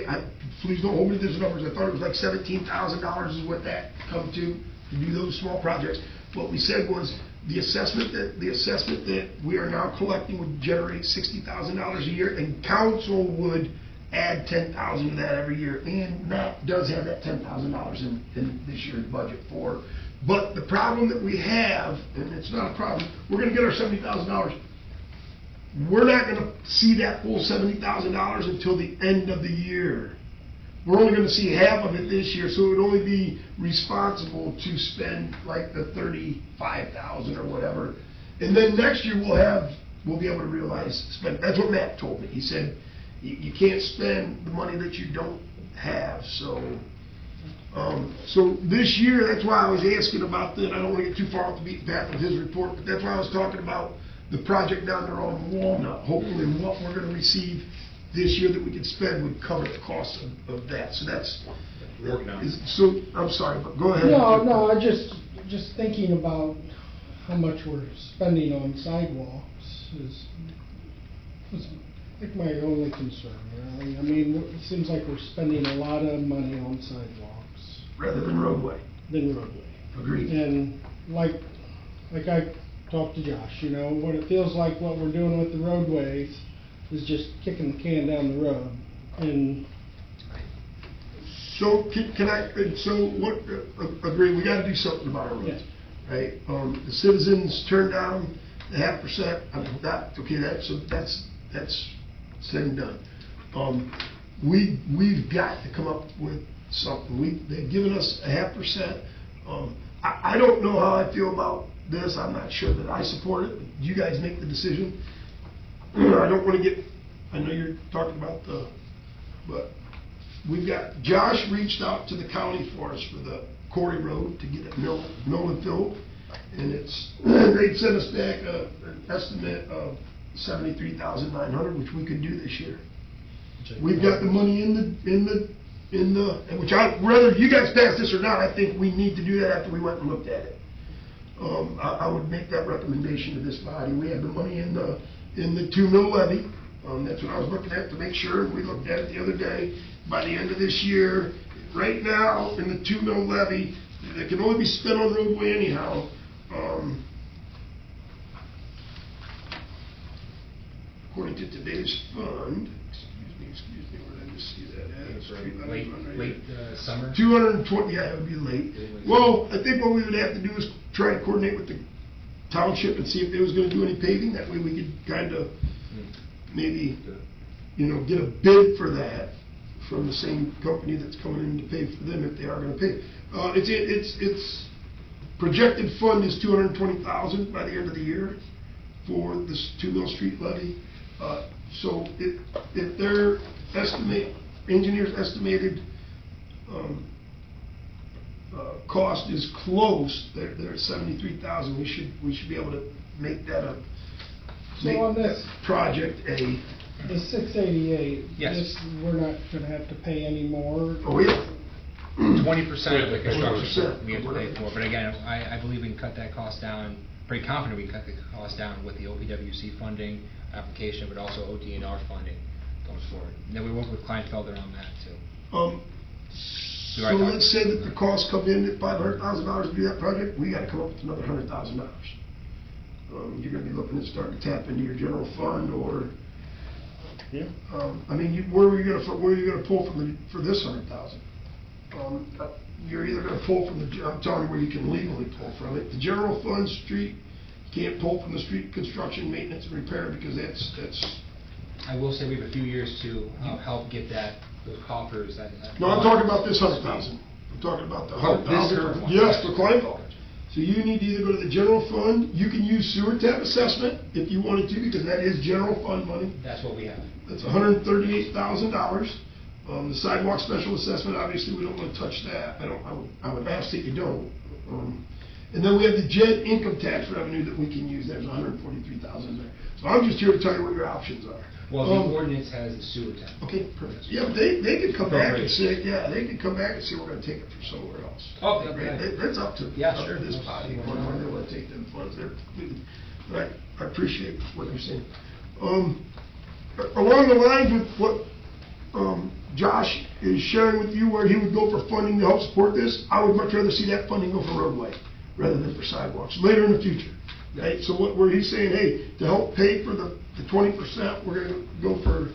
please don't hold me to these numbers, I thought it was like $17,000 is what that come to do those small projects. What we said was the assessment that we are now collecting would generate $60,000 a year, and council would add $10,000 to that every year, and Matt does have that $10,000 in this year's budget for. But the problem that we have, and it's not a problem, we're going to get our $70,000. We're not going to see that full $70,000 until the end of the year. We're only going to see half of it this year, so it would only be responsible to spend like the $35,000 or whatever, and then next year we'll be able to spend. That's what Matt told me. He said you can't spend the money that you don't have. So this year, that's why I was asking about that. I don't want to get too far off the beaten path with his report, but that's why I was talking about the project down there on Walnut. Hopefully, what we're going to receive this year that we could spend would cover the cost of that. So that's working on. So I'm sorry, but go ahead. No, I just thinking about how much we're spending on sidewalks is like my only concern, really. I mean, it seems like we're spending a lot of money on sidewalks. Rather than roadway. Agreed. And like I talked to Josh, what it feels like what we're doing with the roadways is just kicking the can down the road. And so agree, we got to do something about our roads, right? The citizens turned down the 0.5%. That's said and done. We've got to come up with something. They've given us 0.5%. I don't know how I feel about this. I'm not sure that I support it. You guys make the decision. I don't want to get, I know you're talking about but we've got, Josh reached out to the county for us for the Corey Road to get it milled and filled. And they sent us back an estimate of $73,900, which we could do this year. We've got the money in the which whether you guys pass this or not, I think we need to do that after we went and looked at it. I would make that recommendation to this body. We have the money in the 2 mil levy. That's what I was looking at to make sure. We looked at it the other day. By the end of this year, right now, in the 2 mil levy, that can only be spent on roadway anyhow. According to today's fund, excuse me, where did I just see that at? Street levy fund right Late here. summer? 220, yeah, it would be late. Well, I think what we would have to do is try to coordinate with the township and see if they was gonna do any paving. That way we could kind of maybe, get a bid for that from the same company that's coming in to pay for them if they are gonna pay. It's projected fund is $220,000 by the end of the year for this 2 mil street levy. So if their engineers estimated cost is close, they're at 73,000. We should be able to make that So on this- project a. The 688. Yes. this, we're not gonna have to pay any more. Oh yeah. 20% of the 20%, construction we have to pay whatever. for, but again, I believe we can cut that cost down, pretty confident we can cut the cost down with the OPWC funding application, but also ODNR funding going forward. And then we work with Kleinfelder on that too. So Do I talk- let's say that the cost come in at $500,000 to do that project, we gotta come up with another $100,000. You're gonna be looking at starting to tap into your general fund or, I mean, where are you gonna pull from for this 100,000? You're either gonna pull from I'm telling you where you can legally pull from it. The general fund, street, you can't pull from the street construction, maintenance, and repair because that's. I will say we have a few years to help get those coffers. No, I'm talking about this 100,000. I'm talking about the Oh, this 100,000. current one. Yes, for Kleinfelder. So you need to either go to the general fund, you can use sewer tap assessment if you wanted to, because that is general fund money. That's what we have. That's $138,000. The sidewalk special assessment, obviously, we don't want to touch that. I would ask that you don't. And then we have the JED income tax revenue that we can use. There's $143,000 there. So I'm just here to tell you what your options are. Well, the ordinance has the sewer tax. Okay, perfect. Yeah, but they could come back and say, we're gonna take it from somewhere else. Oh, Right? That's up to Yeah, sure. this body, where they wanna take them funds, they're completely, right, I appreciate what you're saying. Along the lines with what, Josh is sharing with you, where he would go for funding to help support this, I would much rather see that funding go for roadway, rather than for sidewalks, later in the future. Right, so where he's saying, hey, to help pay for the 20%, we're gonna go for,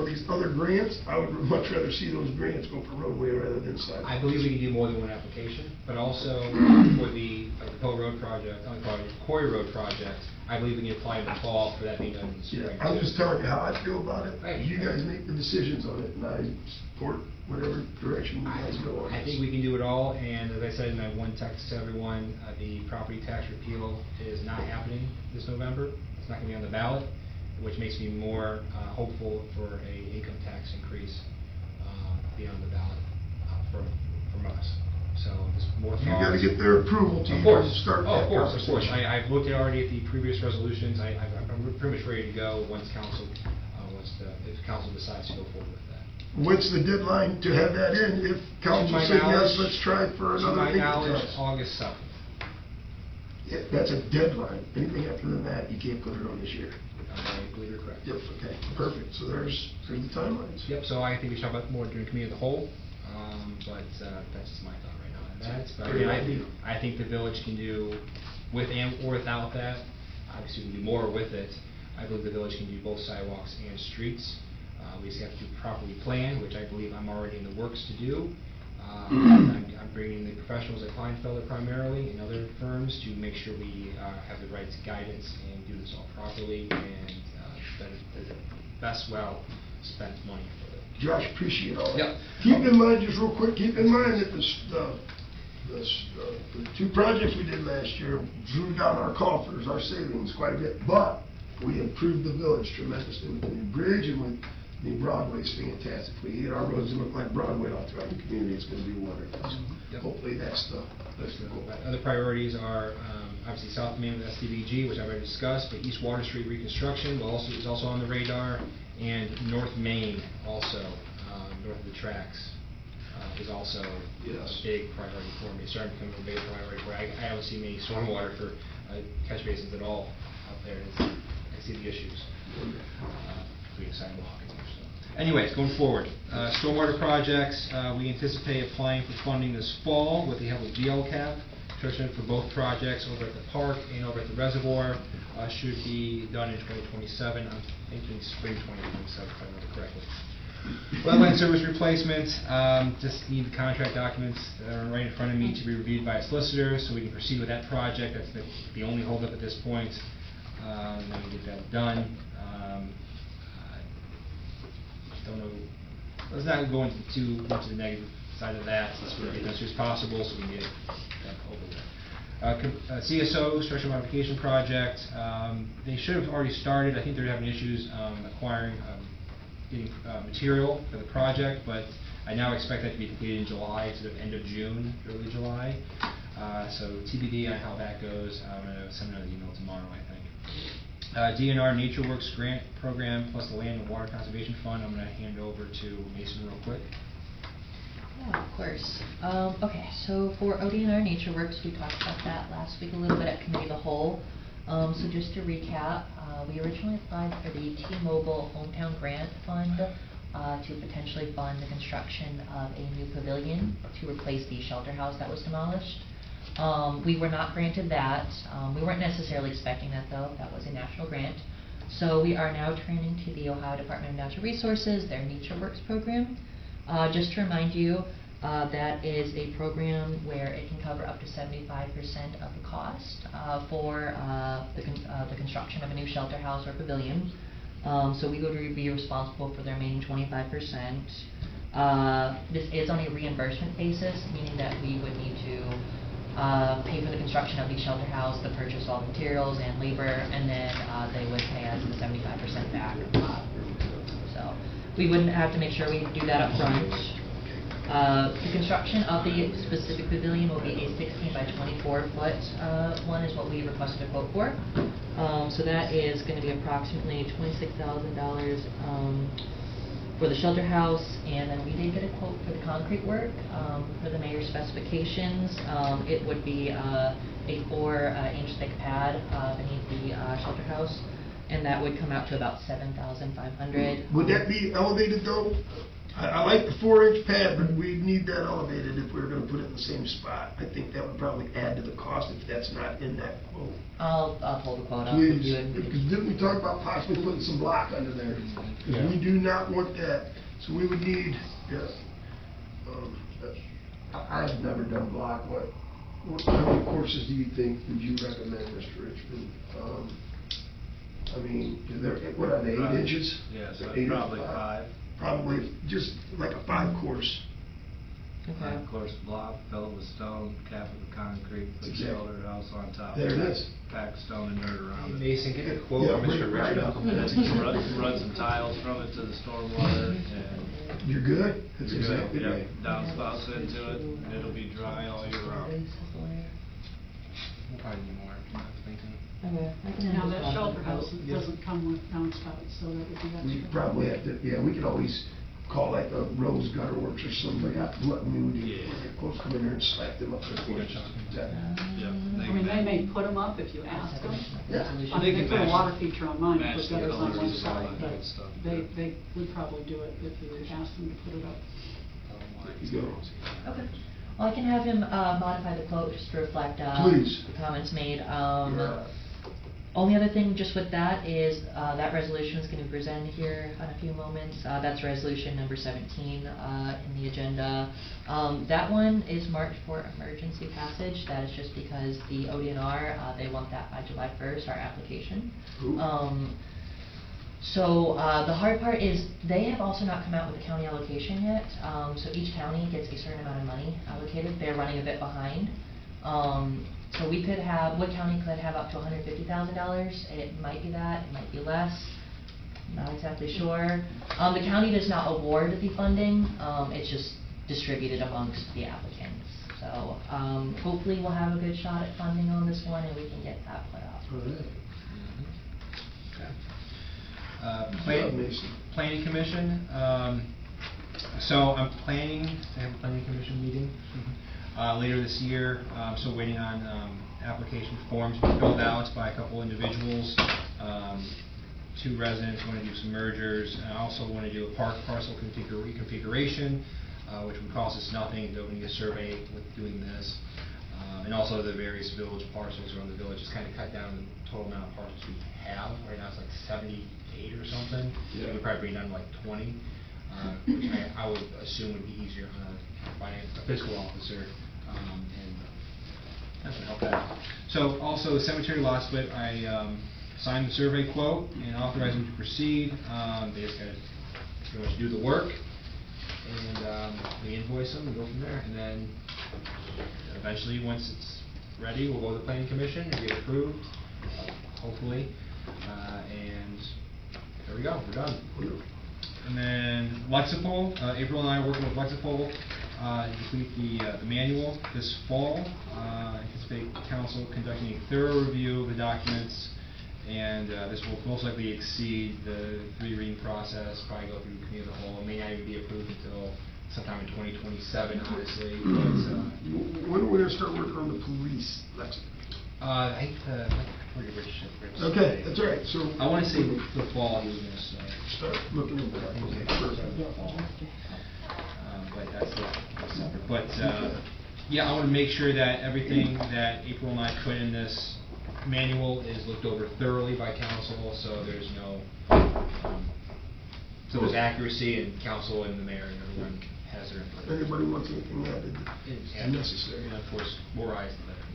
these other grants, I would much rather see those grants go for roadway rather than sidewalks. I believe we can do more than one application, but also for the Poe Road project, Quarry Road project, I believe we can apply in the fall for that being done in the spring. Yeah, I'm just telling you how I feel about it. Right. You guys make the decisions on it, and I support whatever direction you guys go on. I think we can do it all, and as I said in my one text to everyone, the property tax repeal is not happening this November. It's not gonna be on the ballot, which makes me more hopeful for a income tax increase being on the ballot from us. So just more thoughts. You gotta get their approval to Of even course. start Oh, that of course. conversation. I've looked at already at the previous resolutions. I'm pretty much ready to go once council, if council decides to go forward with that. What's the deadline to have that in? If council my said yes, knowledge- let's try for To another my income knowledge, tax. August 7th. Yeah, that's a deadline. Anything after that, you can't put it on this year. I believe you're correct. Yep, okay, perfect. So there's the timelines. Yep, so I think we should talk about more during committee of the whole, but that's just my thought right now on that. But again, I think the village can do with and or without that. Obviously, we can do more with it. I believe the village can do both sidewalks and streets. We just have to properly plan, which I believe I'm already in the works to do. I'm bringing the professionals at Kleinfelder primarily and other firms to make sure we have the right guidance and do this all properly and that is the best spent money for it. Josh, appreciate all that. Yep. Keep in mind, just real quick, keep in mind that the two projects we did last year drew down our coffers, our savings quite a bit, but we improved the village tremendously with the new bridge and with the Broadway is fantastic. We get our roads to look like Broadway all throughout the community. It's going to be wonderful. So Yep. hopefully that's the goal. Other priorities are obviously South Main with SDVG, which I've already discussed, but East Water Street reconstruction is also on the radar, and North Main also, north of the tracks. is also Yes. a big priority for me, starting to become a bigger priority where I haven't seen any stormwater for catch basins at all out there. I see the issues. Including sidewalk and stuff. Anyways, going forward, stormwater projects, we anticipate applying for funding this fall with the help of VLCAP. Construction for both projects over at the park and over at the reservoir should be done in 2027. I'm thinking spring 2027, if I remember correctly. Wetland service replacement, just need the contract documents that are right in front of me to be reviewed by a solicitor so we can proceed with that project. That's the only holdup at this point. And then we get that done. Don't know. Let's not go into too much of the negative side of that. Let's get it done as soon as possible so we can get it over with. CSO, structural modification project. They should have already started. I think they're having issues acquiring, getting material for the project, but I now expect that to be completed in July instead of end of June, early July. So TBD on how that goes. I'm going to send another email tomorrow, I think. DNR NatureWorks grant program plus the Land and Water Conservation Fund. I'm going to hand over to Mason real quick. Yeah, of course. Okay, so for ODNR NatureWorks, we talked about that last week a little bit at Committee of the Whole. So just to recap, we originally applied for the T-Mobile Hometown Grant Fund to potentially fund the construction of a new pavilion to replace the shelter house that was demolished. We were not granted that. We weren't necessarily expecting that though. That was a national grant. So we are now turning to the Ohio Department of Natural Resources, their NatureWorks program. Just to remind you, that is a program where it can cover up to 75% of the cost for the construction of a new shelter house or pavilion. So we would be responsible for the remaining 25%. This is on a reimbursement basis, meaning that we would need to pay for the construction of the shelter house, the purchase of all materials and labor, and then they would pay us the 75% back. So we wouldn't have to make sure we do that up front. The construction of the specific pavilion will be a 16 by 24 foot one is what we requested a quote for. So that is going to be approximately $26,000 for the shelter house, and then we did get a quote for the concrete work for the mayor's specifications. It would be a 4-inch thick pad beneath the shelter house, and that would come out to about $7,500. Would that be elevated though? I like the 4-inch pad, but we need that elevated if we were gonna put it in the same spot. I think that would probably add to the cost if that's not in that quote. I'll pull the quote up. Please, because didn't we talk about possibly putting some block under there? Yeah. We do not want that, so we would need, I've never done block. How many courses do you think would you recommend, Mr. Richmond? I mean, what are they, 8 inches? Yeah, so 8 or probably 5. Probably just like a 5-course. Okay. Of course, block, fill it with stone, cap it with concrete, put the Exactly. shelter house on top. There it is. Pack stone and dirt around it. Mason, get a quote Yeah, from Mr. bring it right Richmond. up. Run some tiles from it to the stormwater and You're good? That's do exactly right. downspouts into it, and it'll be dry all year round. We'll probably need more. I'm thinking. Okay, I can Now, have that this shelter quote. house doesn't come with downspouts, so that would be We extra. probably have to, we could always call like a Rose Gutter Works or somebody out, let me, when they close, come in there and slap them up their course. Yeah. I mean, they may put them up if you ask them. Yeah. I They mean, they can put a match- water feature on mine, match put the gutters on one colors and all side, that but good stuff. they would probably do it if you asked them to put it up. There you go. Okay. Well, I can have him modify the quote just to reflect Please. the comments made. Yeah. Only other thing just with that is that resolution is going to be presented here in a few moments. That's resolution number 17 in the agenda. That one is marked for emergency passage. That is just because the ODNR, they want that by July 1st, our application. Ooh. So the hard part is they have also not come out with the county allocation yet. So each county gets a certain amount of money allocated. They're running a bit behind. So we could have, Wood County could have up to $150,000. It might be that, it might be less. Not exactly sure. The county does not award the funding. It's just distributed amongst the applicants. So hopefully we'll have a good shot at funding on this one and we can get that put up. Mason. Planning Commission, So I'm planning to have a planning commission meeting later this year. So waiting on application forms to be filled out by a couple individuals. 2 residents want to do some mergers. I also want to do a park parcel reconfiguration, which would cost us nothing. Don't need a survey with doing this. And also the various village parcels around the village, just kind of cut down the total amount of parcels we have. Right now it's like 78 or something. Yeah. We could probably bring it down to like 20, which I would assume would be easier on a fiscal officer, and that would help that out. So also the cemetery lot split, I signed the survey quote and authorized them to proceed. They just got to pretty much do the work, and we invoice them and go from there. And then eventually, once it's ready, we'll go to the planning commission and get approved, hopefully. And there we go, we're done. And then Lexipol, April and I are working with Lexipol to complete the manual this fall. Anticipate council conducting a thorough review of the documents, and this will most likely exceed the 3 reading process, probably go through committee of the whole. It may not even be approved until sometime in 2027, honestly. But, When are we gonna start working on the police, Lexington? I forget which. Okay, that's all right, so. I want to say the fall he was going to Start looking at that, okay, perfect. But that's separate. But yeah, I want to make sure that everything that April and I put in this manual is looked over thoroughly by council, so there's no, so there's accuracy, and council and the mayor and everyone has their input. Anybody wants anything added, it's necessary. And of course, more eyes than better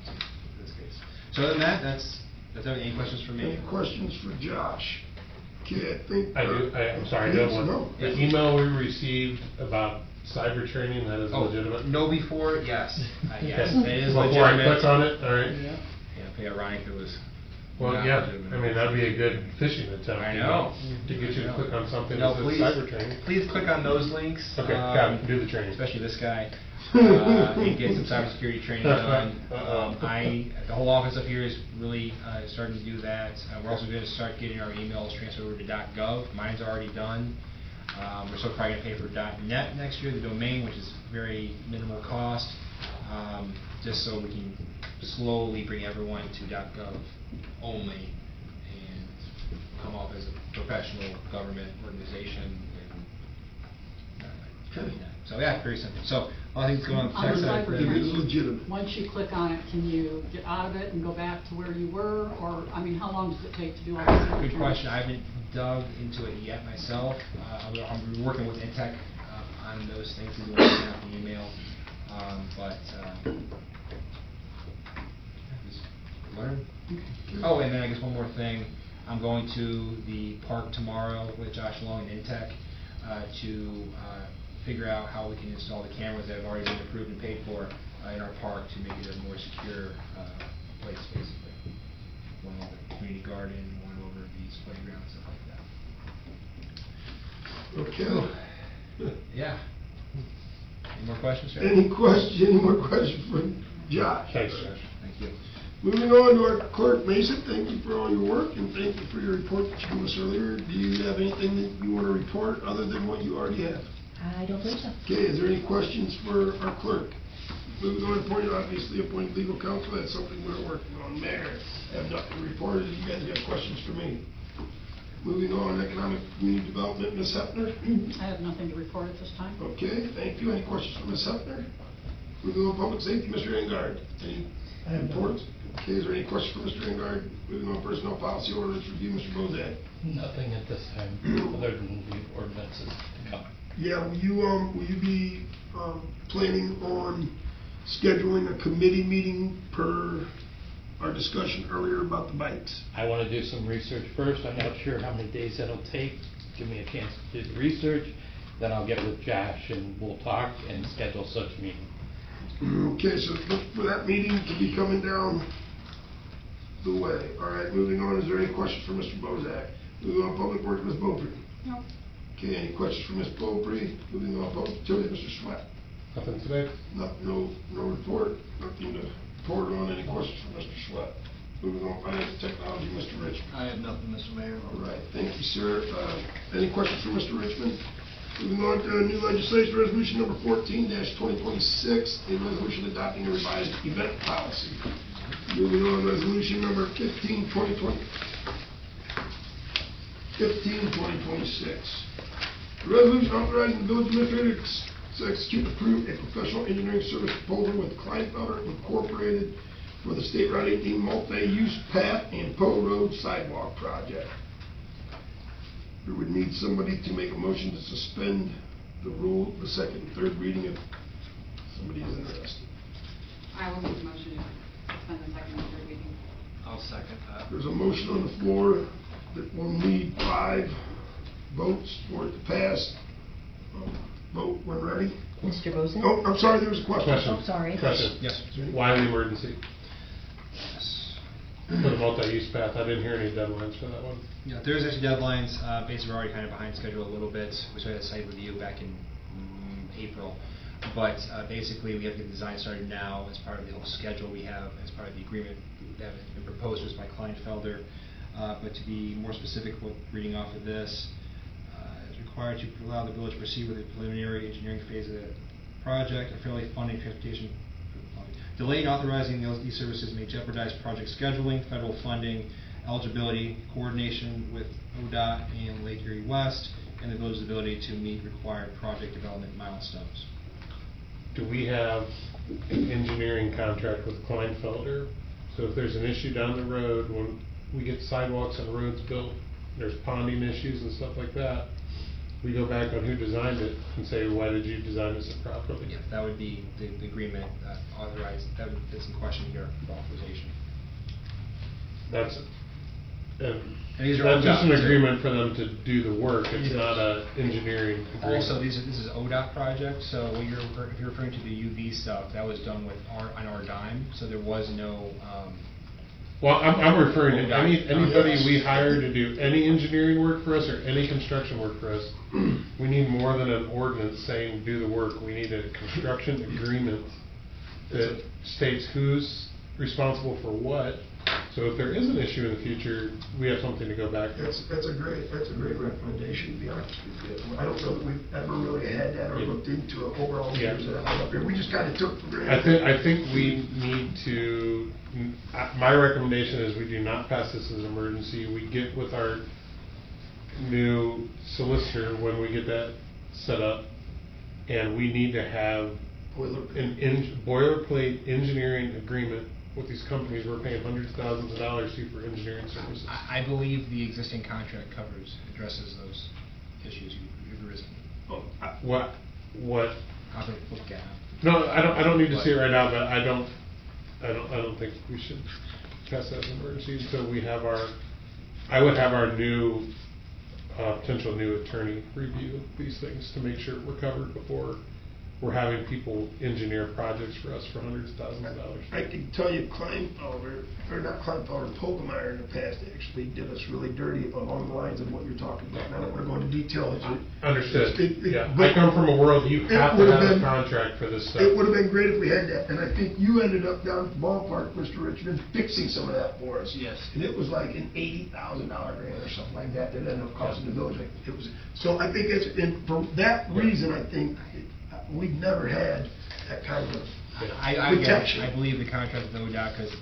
in this case. So other than that, that's everything. Any questions for me? Any questions for Josh? Okay, I think. I'm sorry, I have one. No. The email we received about cyber training, that is legitimate? No before, yes. Yes, Okay. it is Before legitimate. I click on it, all right. Yeah, pretty ironic it was. Well, not yeah, legitimate. I mean, that'd be a good phishing attempt. I know. To get you to click on something No, that please, says cyber training. please click on those links. Okay, got it, do the training. Especially this guy. And get some cybersecurity training done. The whole office up here is really starting to do that. We're also going to start getting our emails transferred over to .gov. Mine's already done. We're still probably going to pay for .net next year, the domain, which is very minimal cost, just so we can slowly bring everyone to .gov only and come off as a professional government organization. So yeah, very simple. So a lot of things going on the tech side. cyber It is training, legitimate. once you click on it, can you get out of it and go back to where you were? Or, I mean, how long does it take to do all this? Good question. I haven't dug into it yet myself. I'm working with Intech on those things. We're working out the email, but just learn. Oh, and then I guess one more thing. I'm going to the park tomorrow with Josh Long and Intech to figure out how we can install the cameras that have already been approved and paid for in our park to make it a more secure place, basically. One over the community garden, one over these playgrounds, stuff like that. Okay. Yeah. Any more questions, sir? Any more questions for Josh? Thanks, Josh. Thank you. Moving on to our clerk, Mason, thank you for all your work, and thank you for your report that you gave us earlier. Do you have anything that you want to report other than what you already have? I don't believe so. Okay, is there any questions for our clerk? Moving on, obviously appointed legal counsel, that's something we're working on. Mayor, I have nothing to report. Do you guys got questions for me? Moving on, economic community development, Ms. Hefner? I have nothing to report at this time. Okay, thank you. Any questions for Ms. Hefner? Moving on, public safety, Mr. Engard. Any reports? Okay, is there any questions for Mr. Engard? Moving on, personnel policy ordinance review, Mr. Bozak. Nothing at this time, other than the ordinances to come. Yeah, will you be planning on scheduling a committee meeting per our discussion earlier about the bikes? I want to do some research first. I'm not sure how many days that'll take. Give me a chance to do the research. Then I'll get with Josh and we'll talk and schedule such a meeting. Okay, so look for that meeting to be coming down the way. All right, moving on, is there any questions for Mr. Bozak? Moving on, public works, Ms. Beaupre. No. Okay, any questions for Ms. Beaupre? Moving on, public utilities, Mr. Sweat. Nothing today? No report, nothing to report on. Any questions for Mr. Sweat? Moving on, finance and technology, Mr. Richmond. I have nothing, Mr. Mayor. All right, thank you, sir. Any questions for Mr. Richmond? Moving on to new legislation, resolution number 14-2026, a resolution adopting a revised event policy. Moving on, resolution number 15-2026. A resolution authorizing the village administrator to execute and approve a professional engineering service proposal with Kleinfelder Incorporated for the State Route 18 multi-use path and Poe Road sidewalk project. We would need somebody to make a motion to suspend the rule, the second and third reading if somebody is interested. I will make the motion to suspend the second and third reading. I'll second that. There's a motion on the floor that will need 5 votes for it to pass. Vote when ready. Mr. Bozen? Oh, I'm sorry, there was a question. Oh, sorry. Question. Yes. Why the emergency? Yes. For the multi-use path, I didn't hear any deadlines for that one. Yeah, there's actually deadlines. Basically, we're already kind of behind schedule a little bit. We started a site review back in April. But basically, we have to get the design started now as part of the whole schedule we have, as part of the agreement that has been proposed to us by Kleinfelder. But to be more specific, what reading off of this, is required to allow the village to proceed with the preliminary engineering phase of the project. A fairly funding transportation. Delaying authorizing these services may jeopardize project scheduling, federal funding, eligibility, coordination with ODOT and Lake Erie West, and the village's ability to meet required project development milestones. Do we have an engineering contract with Kleinfelder? So if there's an issue down the road, when we get sidewalks and roads built, there's ponding issues and stuff like that, we go back on who designed it and say, why did you design this improperly? Yeah, that would be the agreement that authorized, that would, that's in question here for authorization. That's, And these are all that's just an jobs, too. agreement for them to do the work, it's not a engineering agreement. Also, this is ODOT project, so when if you're referring to the UV stuff, that was done with on our dime, so there was no, Well, I'm referring to anybody Yes. we hire to do any engineering work for us or any construction work for us, we need more than an ordinance saying do the work. We need a construction agreement that states who's responsible for what. So if there is an issue in the future, we have something to go back to. That's a great recommendation, to be honest with you. I don't know that we've ever really had that or looked into it over all the years that I've been up here. We just kind of took for granted. I think we need to, my recommendation is we do not pass this as an emergency. We get with our new solicitor when we get that set up, and we need to have an boilerplate engineering agreement with these companies we're paying hundreds of thousands of dollars to for engineering services. I believe the existing contract addresses those issues you've arisen. What? I'll have to look at it. No, I don't need to see it right now, but I don't think we should pass that as an emergency until we have I would have our new, potential new attorney review these things to make sure we're covered before we're having people engineer projects for us for hundreds of thousands of dollars. I can tell you Kleinfelder, or not Kleinfelder, Polgemeyer in the past actually did us really dirty along the lines of what you're talking about. And I don't want to go into detail. Understood. Yeah, but I come from a world you have to would've have a been- contract for this stuff. It would have been great if we had that, and I think you ended up down at the ballpark, Mr. Richmond, fixing some of that for us. Yes. And it was like an $80,000 grant or something like that ended up costing the village. It was, so I think it's, and for that reason, I think we've never had that kind of protection. I believe the contract with ODOT, because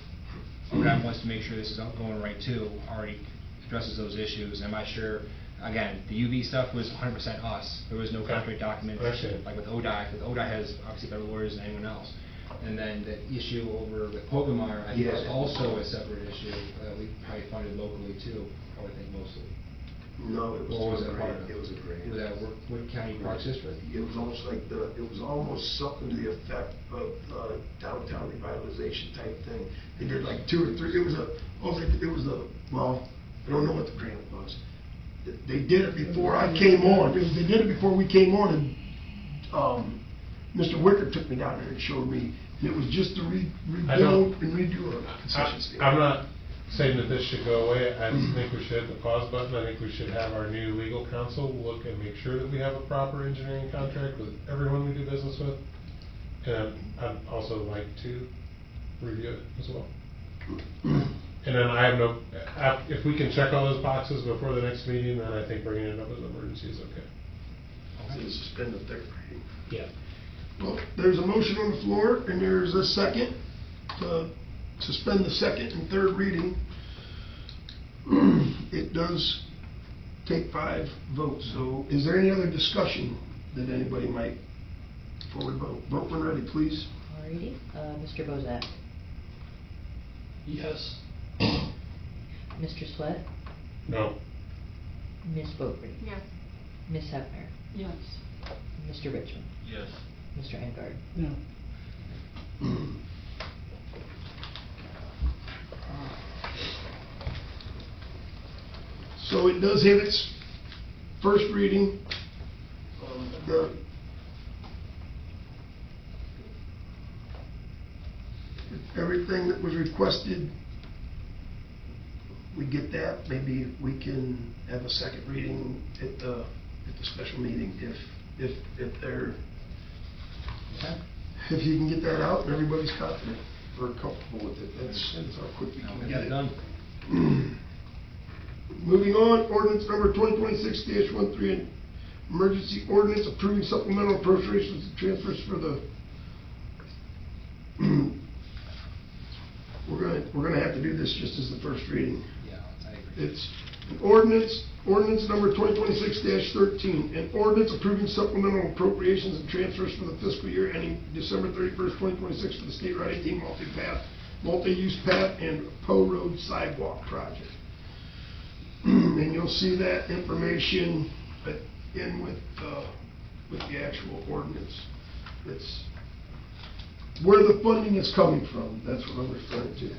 ODOT wants to make sure this is going right too, already addresses those issues. I'm not sure, again, the UV stuff was 100% us. There was no contract documents, like with ODOT, because ODOT has obviously better lawyers than anyone else. And then the issue over with Polgemeyer, I think was also a separate issue that we probably funded locally too, I would think mostly. No, it was. Or was it part of It was a grant. Was that Wood County Parks District? It was almost like it was almost something to the effect of downtown revitalization type thing. They did like 2 or 3, well, I don't know what the grant was. They did it before I came on, they did it before we came on, and Mr. Wicker took me down there and showed me, and it was just to rebuild and redo a concession stand. I'm not saying that this should go away. I think we should hit the pause button. I think we should have our new legal counsel look and make sure that we have a proper engineering contract with everyone we do business with. And I'd also like to review it as well. And then I have if we can check all those boxes before the next meeting, then I think bringing it up as an emergency is okay. to suspend the third reading. Yeah. Well, there's a motion on the floor, and there's a second to suspend the second and third reading. It does take 5 votes, so is there any other discussion that anybody might, before we vote? Vote when ready, please. Alrighty, Mr. Bozak, Yes. Mr. Swett, No. Ms. Beaupre, Yes. Ms. Hefner, Yes. Mr. Richmond, Yes. Mr. Engard. No. So it does have its first reading. Everything that was requested, we get that. Maybe we can have a second reading at the special meeting if they're, if you can get that out and everybody's confident or comfortable with it. That's how quick we can get it done. Moving on, ordinance number 2026-13, emergency ordinance approving supplemental appropriations and transfers for the, we're gonna have to do this just as the first reading. Yeah, I agree. It's an ordinance number 2026-13, an ordinance approving supplemental appropriations and transfers for the fiscal year ending December 31st, 2026 for the State Route 18 multi-path, multi-use path and Poe Road sidewalk project. And you'll see that information in with the actual ordinance. It's where the funding is coming from, that's what I'm referring to.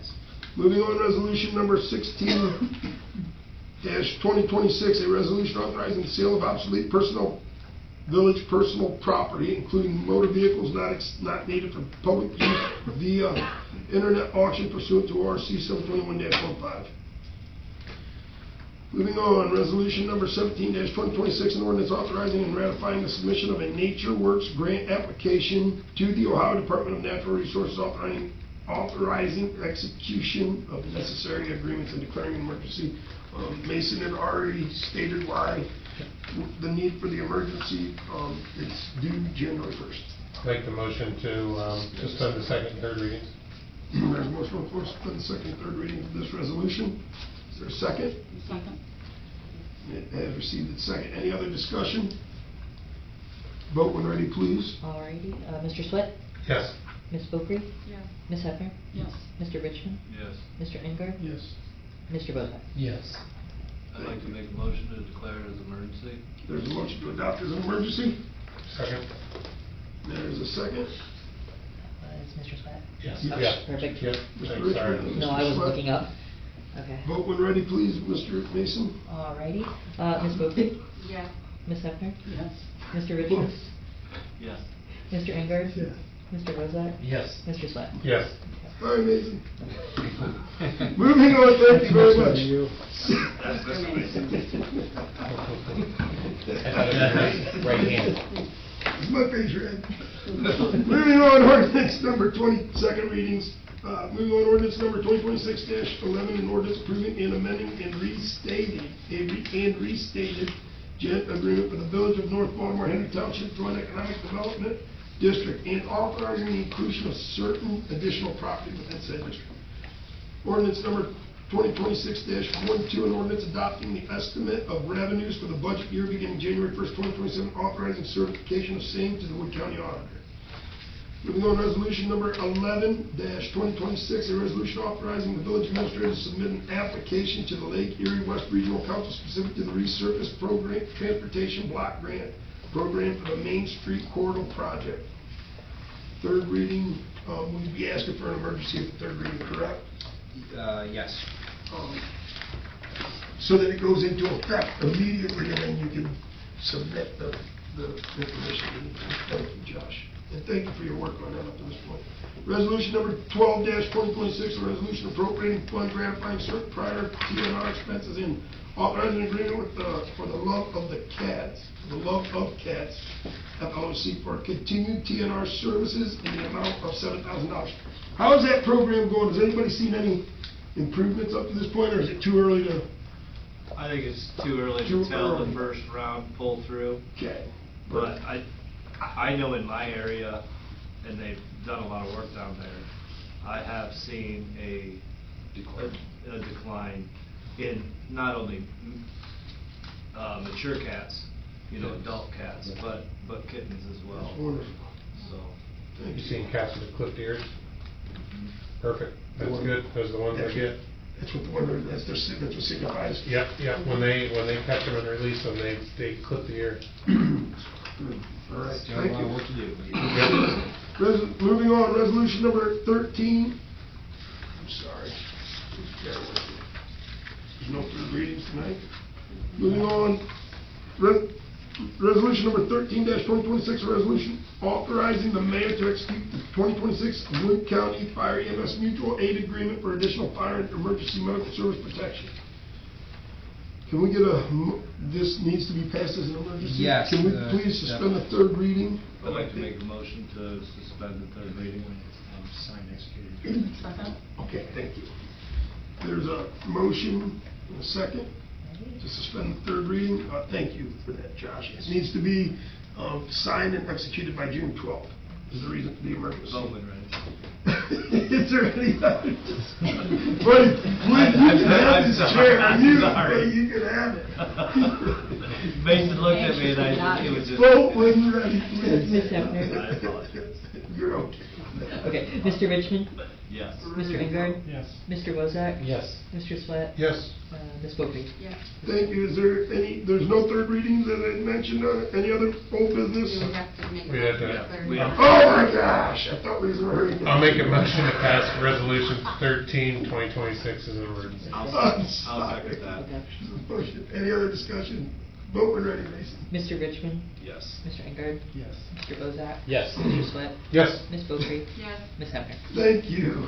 Moving on, resolution number 16-2026, a resolution authorizing the sale of obsolete village personal property, including motor vehicles not needed for public use via internet auction pursuant to ORC 721-15. Moving on, resolution number 17-2026, an ordinance authorizing and ratifying the submission of a Nature Works grant application to the Ohio Department of Natural Resources authorizing execution of necessary agreements and declaring an emergency. Mason had already stated why the need for the emergency. It's due January 1st. Make the motion to suspend the second and third readings. There's a motion on the floor to suspend the second and third reading of this resolution. Is there a second? Second. It has received its second. Any other discussion? Vote when ready, please. Alrighty, Mr. Swett, Yes. Ms. Beaupre, Yes. Ms. Hefner, Yes. Mr. Richmond, Yes. Mr. Engard, Yes. Mr. Bozak. Yes. I'd like to make a motion to declare it as emergency. There's a motion to adopt as an emergency. Second. There's a second. Is Mr. Swett? Yes. Yes. Yeah. Perfect. Yep. Mr. Thanks, sorry. Richmond. No, I was looking up. Okay. Vote when ready, please, Mr. Mason. Alrighty, Ms. Beaupre, Yes. Ms. Hefner, Yes. Mr. Richmond, Yes. Mr. Engard, Yes. Mr. Bozak, Yes. Mr. Swett. Yes. All right, Mason. Moving on, thank you very much. That's Mr. Mason. Right hand. Is my face red? Moving on, ordinance number 22nd readings. Moving on, ordinance number 2026-11, an ordinance approving and amending and restated JET agreement for the Village of North Baltimore, Henry Township Joint Economic Development District, and authorizing the inclusion of certain additional property within said district. Ordinance number 2026-12, an ordinance adopting the estimate of revenues for the budget year beginning January 1st, 2027, authorizing certification of same to the Wood County Auditor. Moving on, resolution number 11-2026, a resolution authorizing the village administrator to submit an application to the Lake Erie West Regional Council specific to the resurface program, transportation block grant program for the Main Street Corridor project. Third reading, we'd be asking for an emergency at the third reading, correct? Yes. So that it goes into effect immediately, and then you can submit the information. Thank you, Josh. And thank you for your work on that up to this point. Resolution number 12-2026, a resolution appropriating funds ratifying certain prior TNR expenses and authorizing an agreement with for the Love of the Cats LLC for continued TNR services in the amount of $7,000. How is that program going? Has anybody seen any improvements up to this point, or is it too early to? I think it's too early Too to tell early. the first round pull through. Okay. But I know in my area, and they've done a lot of work down there, I have seen a decline in not only mature cats, you know, adult cats, but kittens as well. That's wonderful. So, Thank You seen cats with clipped ears? Perfect, that's good, those are the ones I get. That's what the one, that's what signifies. Yep, when they catch them and release them, they clip the ear. Good. All right, Still a thank lot you. of work to do. Moving on, resolution number 13. I'm sorry. Bear with me. There's no third readings tonight. Moving on, resolution number 13-2026, a resolution authorizing the mayor to execute the 2026 Wood County Fire EMS Mutual Aid Agreement for additional fire and emergency medical service protection. Can we get this needs to be passed as an emergency? Yes, Can we please suspend the third reading? I'd like to make a motion to suspend the third reading. Signed, executed. Second? Okay, thank you. There's a motion and a second to suspend the third reading. Thank you for that, Josh. It needs to be signed and executed by June 12th, is the reason for the emergency. Bowman, right? Is there any other discussion? Buddy, please, you can have this chair. I'm sorry. You can have it. Mason looked at me and it was just. Vote when you're ready, please. Ms. Hefner? I apologize. You're okay. Okay, Mr. Richmond? Yes. Mr. Engard? Yes. Mr. Wozak? Yes. Mr. Swett? Yes. Ms. Boeckrey? Yes. Thank you. Is there there's no third readings that I mentioned, any other old business? You would have to make. We had to- a third we reading. have- Oh my gosh, I thought we was in a hurry. I'll make a motion to pass resolution 13-2026 as an emergency. I'll I'm second that. Okay. Motion. Any other discussion? Vote when ready, Mason. Mr. Richmond? Yes. Mr. Engard? Yes. Mr. Bozak? Yes. Mr. Swett? Yes. Ms. Boeckrey? Yes. Ms. Hefner? Thank you.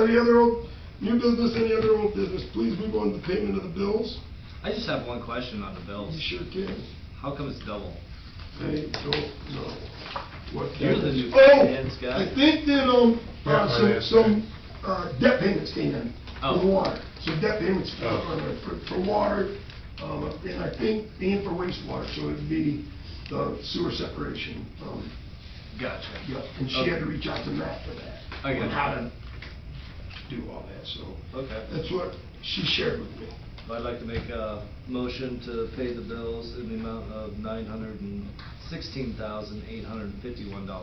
Any other new business, any other old business? Please move on to payment of the bills. I just have one question on the bills. You sure can. How come it's double? I don't know what. You're the new Oh, finance guy. I think that, Yeah, finance some debt payments came in Oh. for water. So debt payments Oh. for water, and I think, and for wastewater, so it'd be the sewer separation. Gotcha. Yeah, and she had to reach out to Matt for that. I got On you. how to do all that, so. Okay. That's what she shared with me. I'd like to make a motion to pay the bills in the amount of $916,851.60.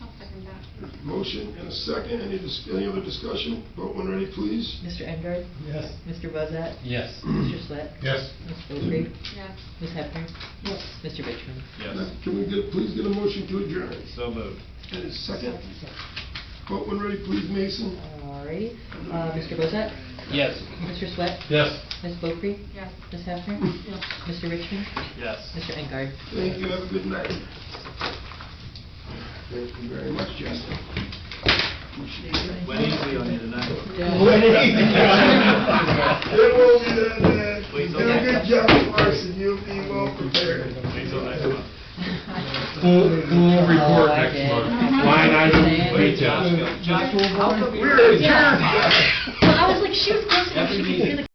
I'll second that. There's a motion and a second. Any other discussion? Vote when ready, please. Mr. Engard? Yes. Mr. Bozak? Yes. Mr. Swett? Yes. Ms. Boeckrey? Yes. Ms. Hefner? Yes. Mr. Richmond? Yes. Can we please get a motion to adjourn? So moved. And a second. Vote when ready, please, Mason. Alrighty, Mr. Bozak? Yes. Mr. Swett? Yes. Ms. Boeckrey? Yes. Ms. Hefner? Yes. Mr. Richmond? Yes. Mr. Engard? Thank you. Have a good night. Thank you very much, Justin. Appreciate it. Went easy on you tonight. It won't be that bad. Wait till Do a next good job, Marson. You'll be well prepared. Wait till next month. Full report I next did. month. Line item, Wait, details. Josh, We're adjourned. I was like, shoot, close enough, she could feel the